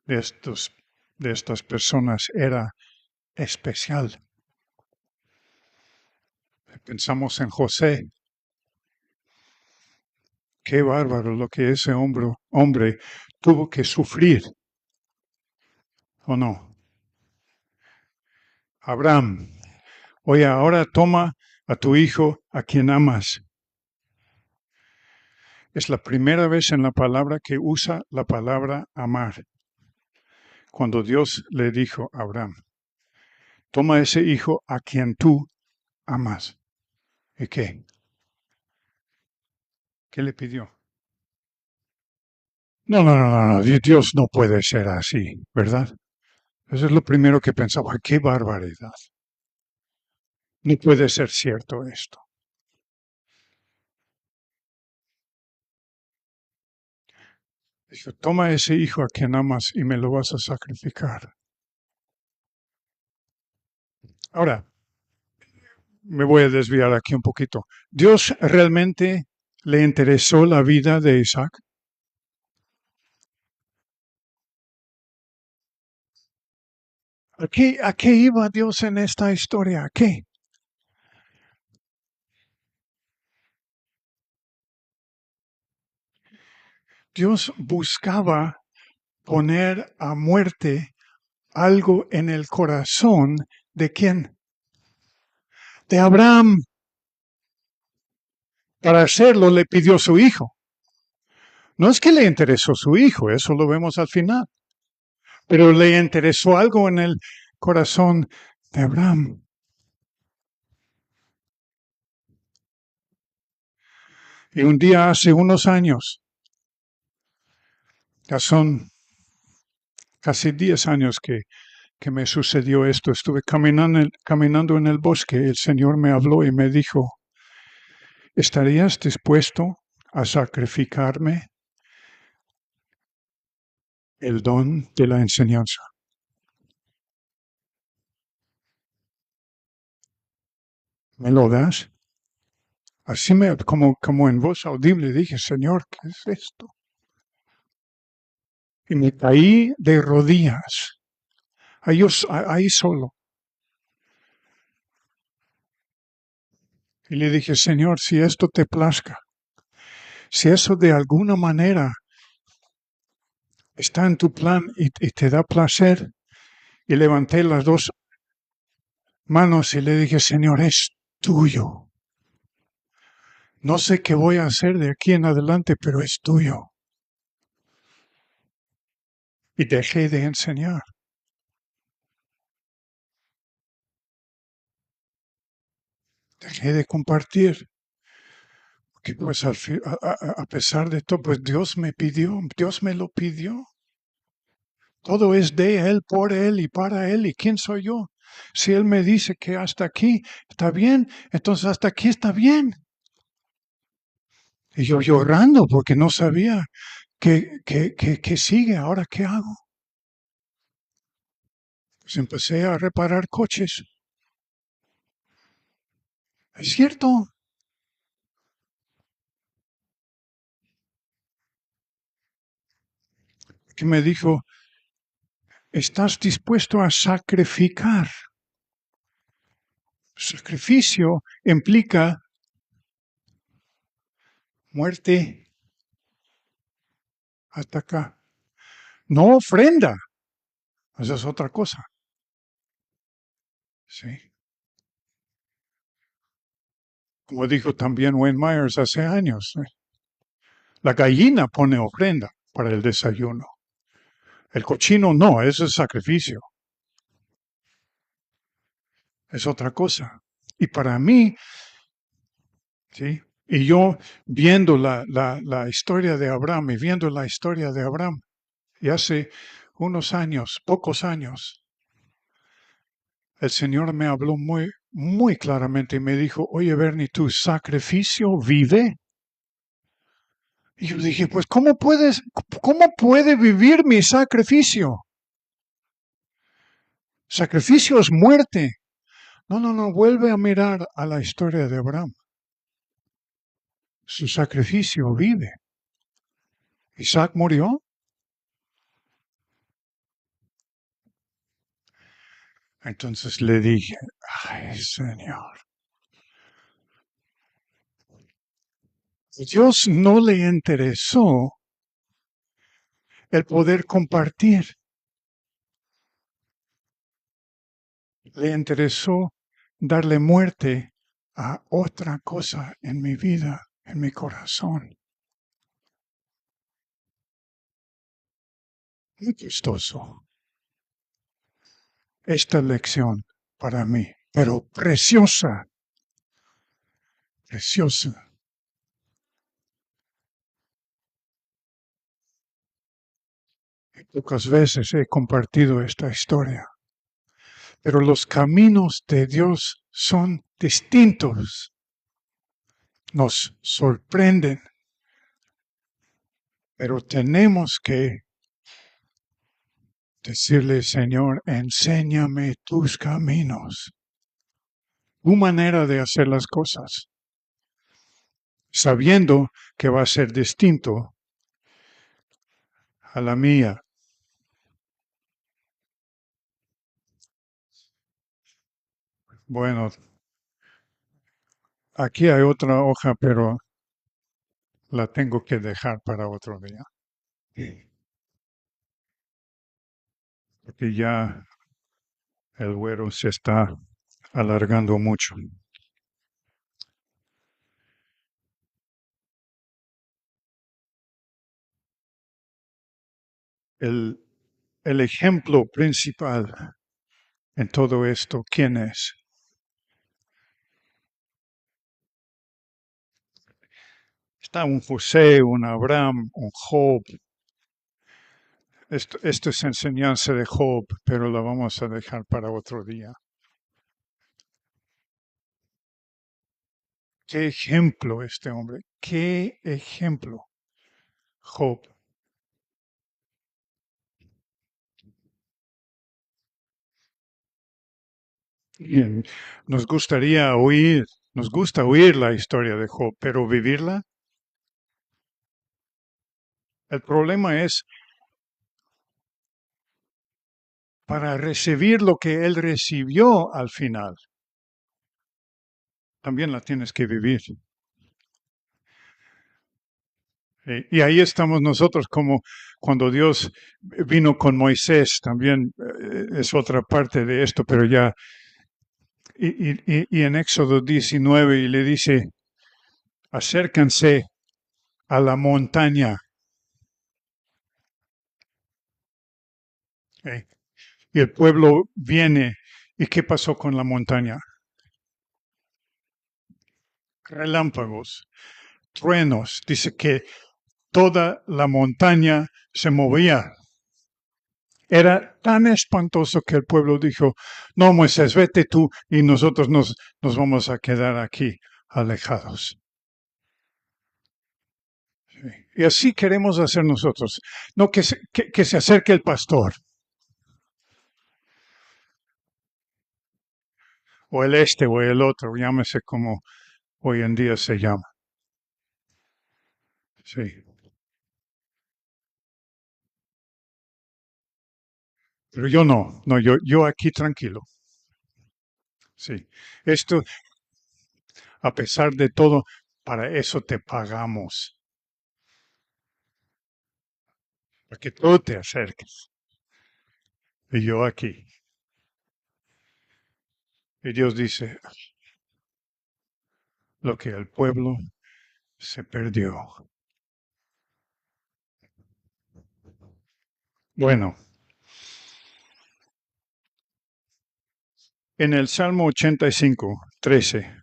de, de estas personas era especial. Pensamos en José. Qué bárbaro lo que ese hombre tuvo que sufrir, ¿o no? Abraham, oye, ahora toma a tu hijo a quien amas. Es la primera vez en la palabra que usa la palabra amar. Cuando Dios le dijo a Abraham, toma ese hijo a quien tú amas. ¿Y qué? ¿Qué le pidió? No, Dios no puede ser así, ¿verdad? Eso es lo primero que pensaba, qué barbaridad. No puede ser cierto esto. Dijo, toma ese hijo a quien amas y me lo vas a sacrificar. Ahora, me voy a desviar aquí un poquito. ¿Dios realmente le interesó la vida de Isaac? ¿A qué iba Dios en esta historia? ¿A qué? Dios buscaba poner a muerte algo en el corazón de quién? De Abraham. Para hacerlo le pidió su hijo. No es que le interesó su hijo, eso lo vemos al final, pero le interesó algo en el corazón de Abraham. Y un día hace unos años, ya son casi 10 años que me sucedió esto, estuve caminando en el bosque, el Señor me habló y me dijo, ¿estarías dispuesto a sacrificarme el don de la enseñanza? ¿Me lo das? Así como en voz audible dije, Señor, ¿qué es esto? Y me caí de rodillas, ahí solo. Y le dije, Señor, si esto te plazca, si eso de alguna manera está en tu plan y te da placer, y levanté las dos manos y le dije, Señor, es tuyo. No sé qué voy a hacer de aquí en adelante, pero es tuyo. Y dejé de enseñar. Dejé de compartir. Que pues a pesar de todo, pues Dios me pidió, Dios me lo pidió. Todo es de Él, por Él y para Él. ¿Y quién soy yo? Si Él me dice que hasta aquí está bien, entonces hasta aquí está bien. Y yo llorando porque no sabía qué sigue, ahora qué hago. Pues empecé a reparar coches. Es cierto. Que me dijo, ¿estás dispuesto a sacrificar? Sacrificio implica muerte hasta acá. No ofrenda. Esa es otra cosa. Sí. Como dijo también Wayne Myers hace años, la gallina pone ofrenda para el desayuno. El cochino no, eso es sacrificio. Es otra cosa. Y para mí, ¿sí? Y yo viendo la historia de Abraham y viendo la historia de Abraham, y hace unos años, pocos años, el Señor me habló muy claramente y me dijo, oye Bernie, ¿tu sacrificio vive? Y yo dije, pues cómo puede vivir mi sacrificio? Sacrificio es muerte. No, vuelve a mirar a la historia de Abraham. Su sacrificio vive. Isaac murió. Entonces le dije, ay Señor, Dios no le interesó el poder compartir. Le interesó darle muerte a otra cosa en mi vida, en mi corazón. Muy costoso esta lección para mí, pero preciosa, preciosa. Y pocas veces he compartido esta historia, pero los caminos de Dios son distintos. Nos sorprenden, pero tenemos que decirle, Señor, enséñame tus caminos. tu manera de hacer las cosas, sabiendo que va a ser distinto a la mía. Bueno, aquí hay otra hoja, pero la tengo que dejar para otro día. Porque ya el vuelo se está alargando mucho. El, el ejemplo principal en todo esto, ¿quién es? Está un José, un Abraham, un Job. Esto es enseñanza de Job, pero la vamos a dejar para otro día. Qué ejemplo este hombre, qué ejemplo, Job. Bien, nos gusta oír la historia de Job, pero vivirla. El problema es para recibir lo que él recibió al final. También la tienes que vivir. Y ahí estamos nosotros, como cuando Dios vino con Moisés, también es otra parte de esto, pero ya, y en Éxodo 19, y le dice, acércanse a la montaña. Y el pueblo viene, ¿y qué pasó con la montaña? Relámpagos, truenos, dice que toda la montaña se movía. Era tan espantoso que el pueblo dijo, no, Moisés, vete tú y nosotros nos vamos a quedar aquí alejados. Sí. Y así queremos hacer nosotros. No que se acerque el pastor. O el este o el otro, llámese como hoy en día se llama. Sí. Pero yo no, yo aquí tranquilo. Sí. Esto, a pesar de todo, para eso te pagamos. Para que tú te acerques. Y yo aquí. Y Dios dice, lo que el pueblo se perdió. Bueno, en el Salmo 85, 13,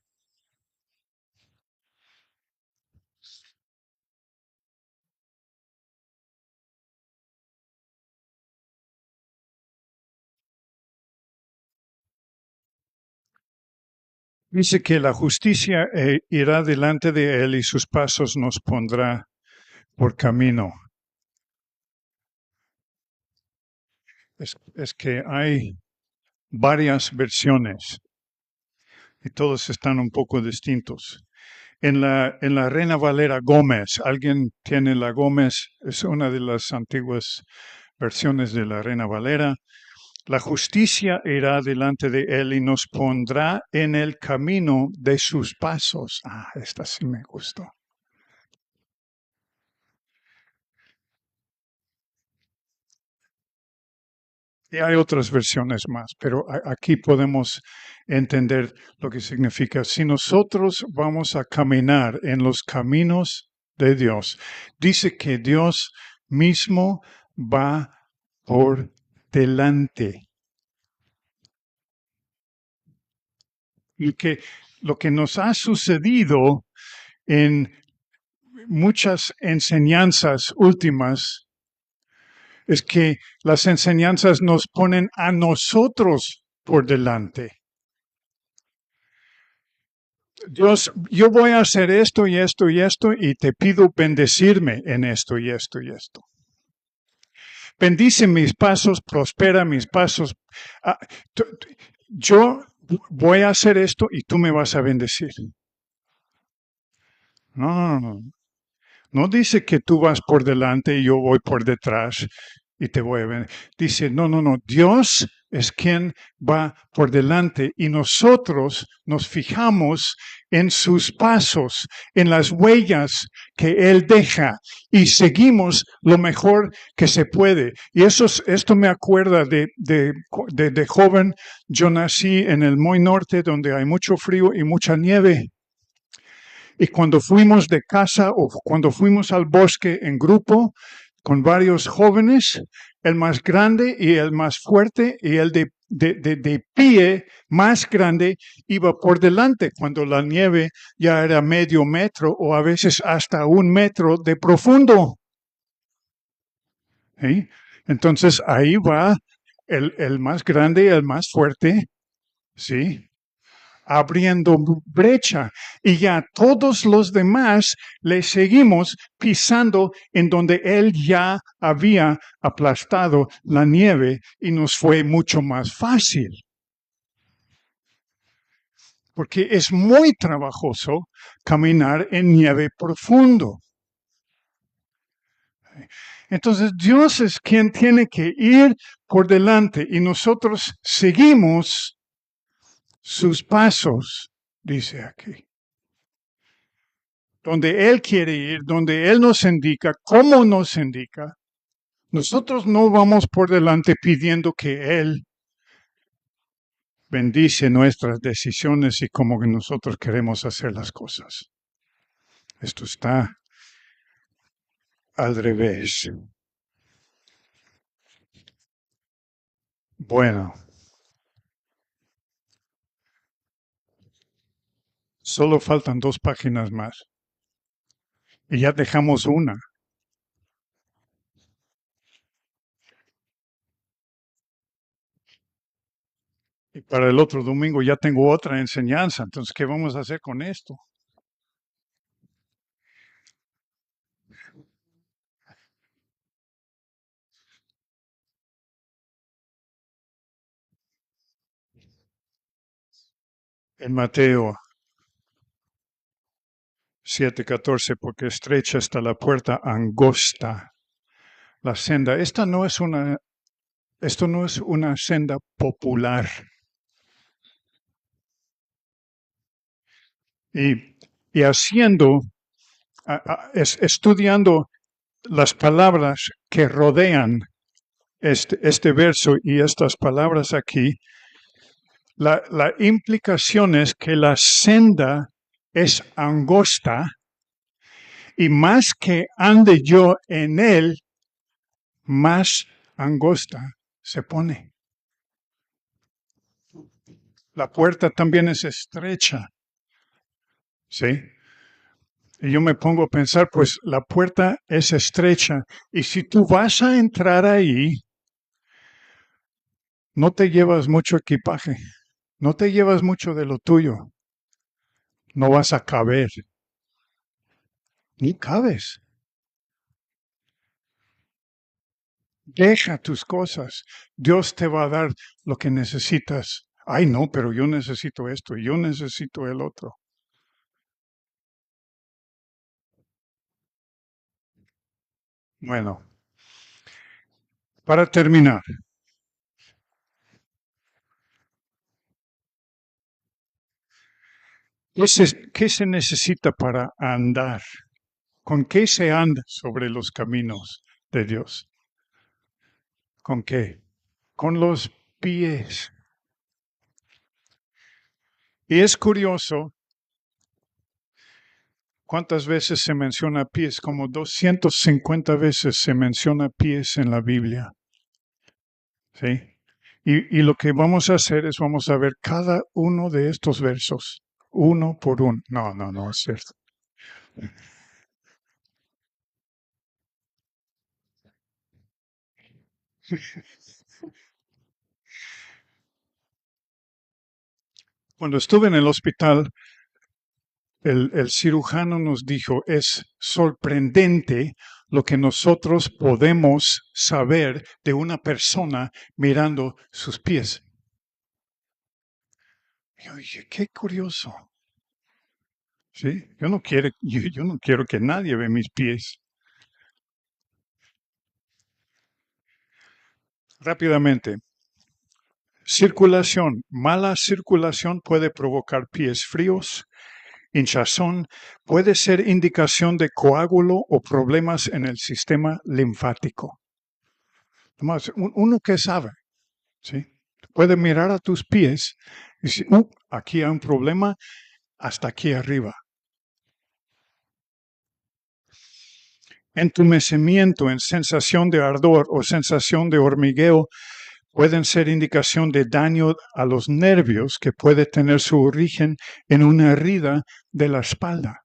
dice que la justicia irá delante de él y sus pasos nos pondrá por camino. Es que hay varias versiones y todos están un poco distintos. En la Reina Valera Gómez, alguien tiene la Gómez, es una de las antiguas versiones de la Reina Valera. La justicia irá delante de él y nos pondrá en el camino de sus pasos. Ah, esta sí me gustó. Y hay otras versiones más, pero aquí podemos entender lo que significa. Si nosotros vamos a caminar en los caminos de Dios, dice que Dios mismo va por delante. Y que lo que nos ha sucedido en muchas enseñanzas últimas es que las enseñanzas nos ponen a nosotros por delante. Dios, yo voy a hacer esto y esto y esto y te pido bendecirme en esto y esto y esto. Bendice mis pasos, prospera mis pasos. Yo voy a hacer esto y tú me vas a bendecir. No, no, no. No dice que tú vas por delante y yo voy por detrás y te voy a ver. Dice, no, no, no. Dios es quien va por delante y nosotros nos fijamos en sus pasos, en las huellas que Él deja y seguimos lo mejor que se puede. Y esto me acuerda de joven. Yo nací en el muy norte donde hay mucho frío y mucha nieve. Y cuando fuimos de casa o cuando fuimos al bosque en grupo con varios jóvenes, el más grande y el más fuerte y el de pie más grande iba por delante cuando la nieve ya era medio metro o a veces hasta 1 metro de profundo. ¿Sí? Entonces ahí va el más grande y el más fuerte, ¿sí? Abriendo brecha y ya todos los demás le seguimos pisando en donde él ya había aplastado la nieve y nos fue mucho más fácil. Porque es muy trabajoso caminar en nieve profundo. Entonces Dios es quien tiene que ir por delante y nosotros seguimos sus pasos, dice aquí. Donde Él quiere ir, donde Él nos indica, cómo nos indica. Nosotros no vamos por delante pidiendo que Él bendice nuestras decisiones y cómo que nosotros queremos hacer las cosas. Esto está al revés. Bueno, solo faltan 2 páginas más. Y ya dejamos una. Y para el otro domingo ya tengo otra enseñanza. Entonces, ¿qué vamos a hacer con esto? En Mateo 7:14, porque estrecha está la puerta, angosta la senda. Esto no es una senda popular. Y haciendo, estudiando las palabras que rodean este verso y estas palabras aquí, la implicación es que la senda es angosta y más que ande yo en él, más angosta se pone. La puerta también es estrecha, ¿sí? Y yo me pongo a pensar, pues la puerta es estrecha y si tú vas a entrar ahí, no te llevas mucho equipaje, no te llevas mucho de lo tuyo, no vas a caber, ni cabes. Deja tus cosas, Dios te va a dar lo que necesitas. Ay, no, pero yo necesito esto y yo necesito el otro. Bueno, para terminar, ¿qué se necesita para andar? ¿Con qué se anda sobre los caminos de Dios? ¿Con qué? Con los pies. Y es curioso cuántas veces se menciona pies, como 250 veces se menciona pies en la Biblia. ¿Sí? Y lo que vamos a hacer es vamos a ver cada uno de estos versos, uno por uno. No, no, no es cierto. Cuando estuve en el hospital, el cirujano nos dijo, es sorprendente lo que nosotros podemos saber de una persona mirando sus pies. Yo dije, qué curioso. ¿Sí? Yo no quiero que nadie vea mis pies. Rápidamente, circulación. Mala circulación puede provocar pies fríos, hinchazón, puede ser indicación de coágulo o problemas en el sistema linfático. Además, uno que sabe, ¿sí? Puede mirar a tus pies y decir, aquí hay un problema hasta aquí arriba. Entumecimiento, en sensación de ardor o sensación de hormigueo pueden ser indicación de daño a los nervios que puede tener su origen en una herida de la espalda.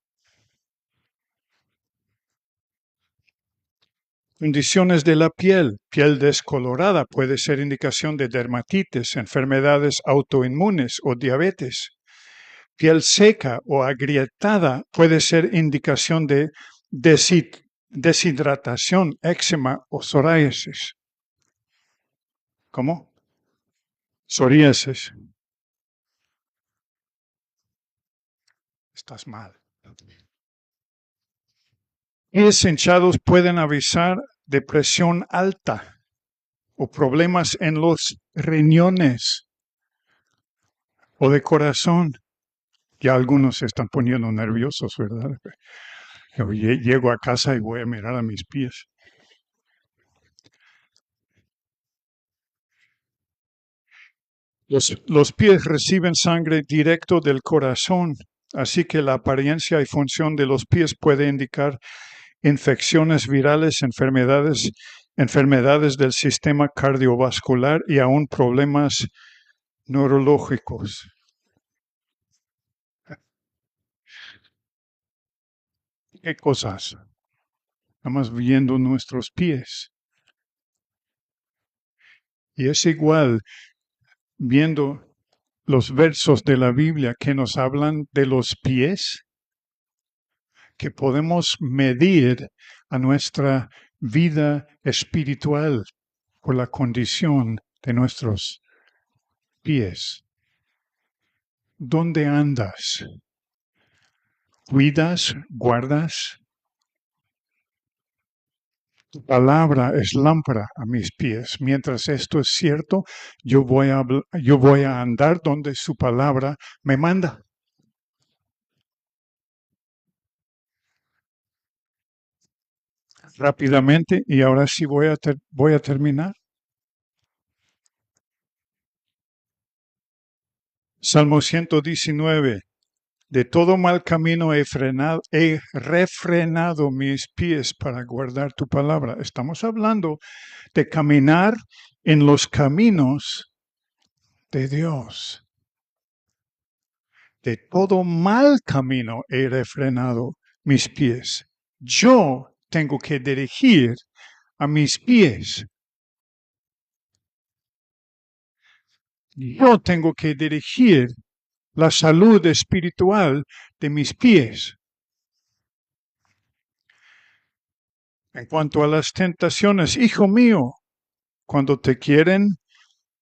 Condiciones de la piel descolorada puede ser indicación de dermatitis, enfermedades autoinmunes o diabetes. Piel seca o agrietada puede ser indicación de deshidratación, eczema o psoriasis. ¿Cómo? Psoriasis. Estás mal. Pies hinchados pueden avisar de presión alta o problemas en los riñones o de corazón. Ya algunos se están poniendo nerviosos, ¿verdad? Yo llego a casa y voy a mirar a mis pies. Los pies reciben sangre directo del corazón, así que la apariencia y función de los pies puede indicar infecciones virales, enfermedades del sistema cardiovascular y aún problemas neurológicos. ¿Qué cosas? Estamos viendo nuestros pies. Y es igual viendo los versos de la Biblia que nos hablan de los pies, que podemos medir a nuestra vida espiritual por la condición de nuestros pies. ¿Dónde andas? ¿Cuidas? ¿Guardas? Tu palabra es lámpara a mis pies. Mientras esto es cierto, yo voy a andar donde su palabra me manda. Rápidamente, y ahora sí voy a terminar. Salmo 119. De todo mal camino he refrenado mis pies para guardar tu palabra. Estamos hablando de caminar en los caminos de Dios. De todo mal camino he refrenado mis pies. Yo tengo que dirigir a mis pies. Yo tengo que dirigir la salud espiritual de mis pies. En cuanto a las tentaciones, hijo mío, cuando te quieren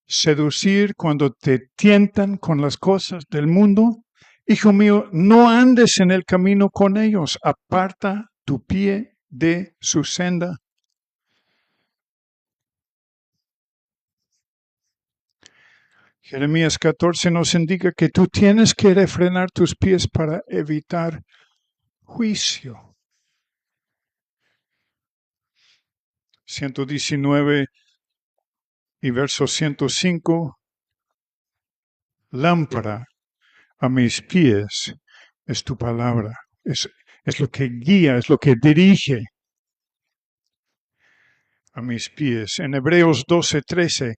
seducir, cuando te tientan con las cosas del mundo, hijo mío, no andes en el camino con ellos, aparta tu pie de su senda. Jeremías 14 nos indica que tú tienes que refrenar tus pies para evitar juicio. 119 y verso 105, lámpara a mis pies es tu palabra, es lo que guía, es lo que dirige a mis pies. En Hebreos 12:13,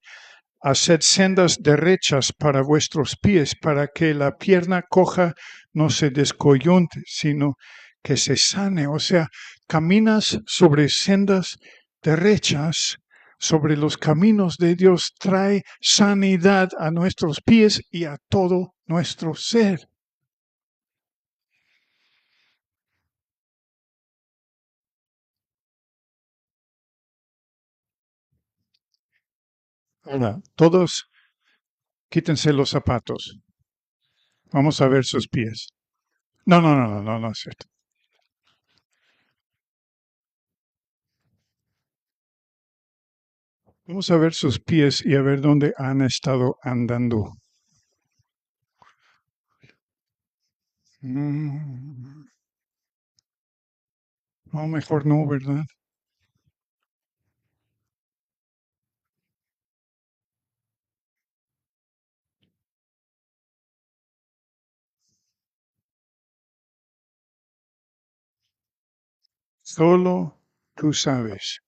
haced sendas derechas para vuestros pies, para que la pierna coja no se descoyunte, sino que se sane. O sea, caminas sobre sendas derechas, sobre los caminos de Dios, trae sanidad a nuestros pies y a todo nuestro ser. Ahora, todos quítense los zapatos. Vamos a ver sus pies. No es cierto. Vamos a ver sus pies y a ver dónde han estado andando. No, mejor no, ¿verdad? Solo tú sabes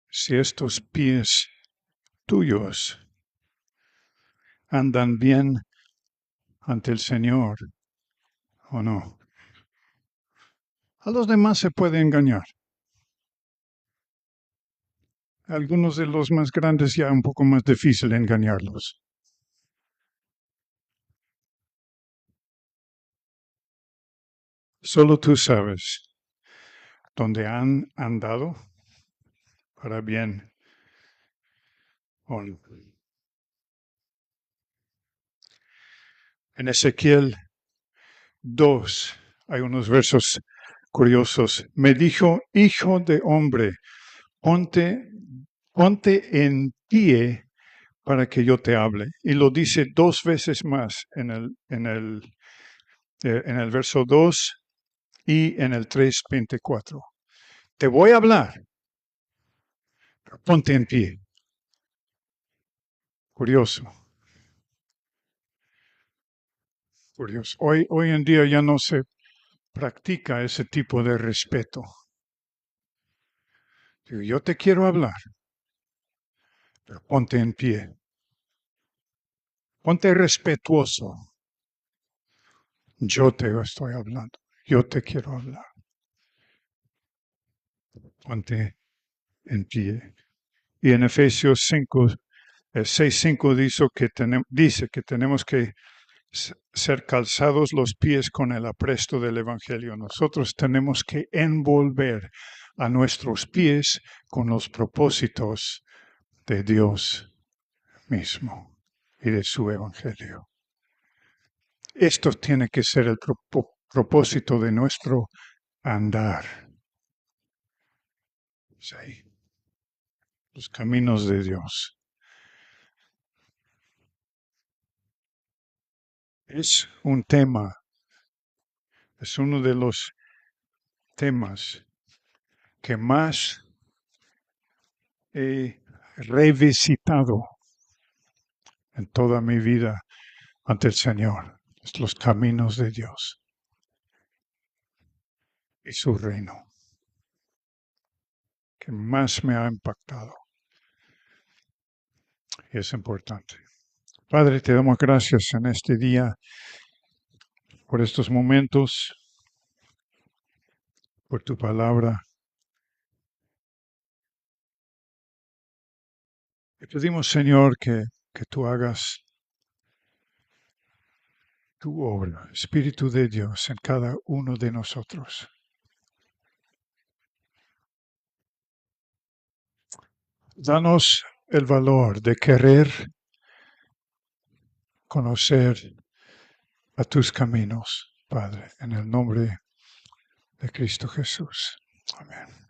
si estos pies tuyos andan bien ante el Señor o no. A los demás se puede engañar. Algunos de los más grandes ya un poco más difícil engañarlos. Solo tú sabes dónde han andado para bien o no. En Ezequiel 2 hay unos versos curiosos. Me dijo, hijo de hombre, ponte en pie para que yo te hable. Y lo dice 2 veces más en el verso 2 y en el 3:24. Te voy a hablar, pero ponte en pie. Curioso. Curioso. Hoy en día ya no se practica ese tipo de respeto. Digo, yo te quiero hablar, pero ponte en pie. Ponte respetuoso. Yo te estoy hablando. Yo te quiero hablar. Ponte en pie. Y en Efesios 6:5 dice que tenemos que ser calzados los pies con el apresto del Evangelio. Nosotros tenemos que envolver a nuestros pies con los propósitos de Dios mismo y de su Evangelio. Esto tiene que ser el propósito de nuestro andar. Sí. Los caminos de Dios. Es un tema, es uno de los temas que más he revisitado en toda mi vida ante el Señor. Es los caminos de Dios y su reino, que más me ha impactado. Y es importante. Padre, te damos gracias en este día por estos momentos, por tu palabra. Y pedimos, Señor, que tú hagas tu obra, Espíritu de Dios, en cada uno de nosotros. Danos el valor de querer conocer a tus caminos, Padre, en el nombre de Cristo Jesús. Amén.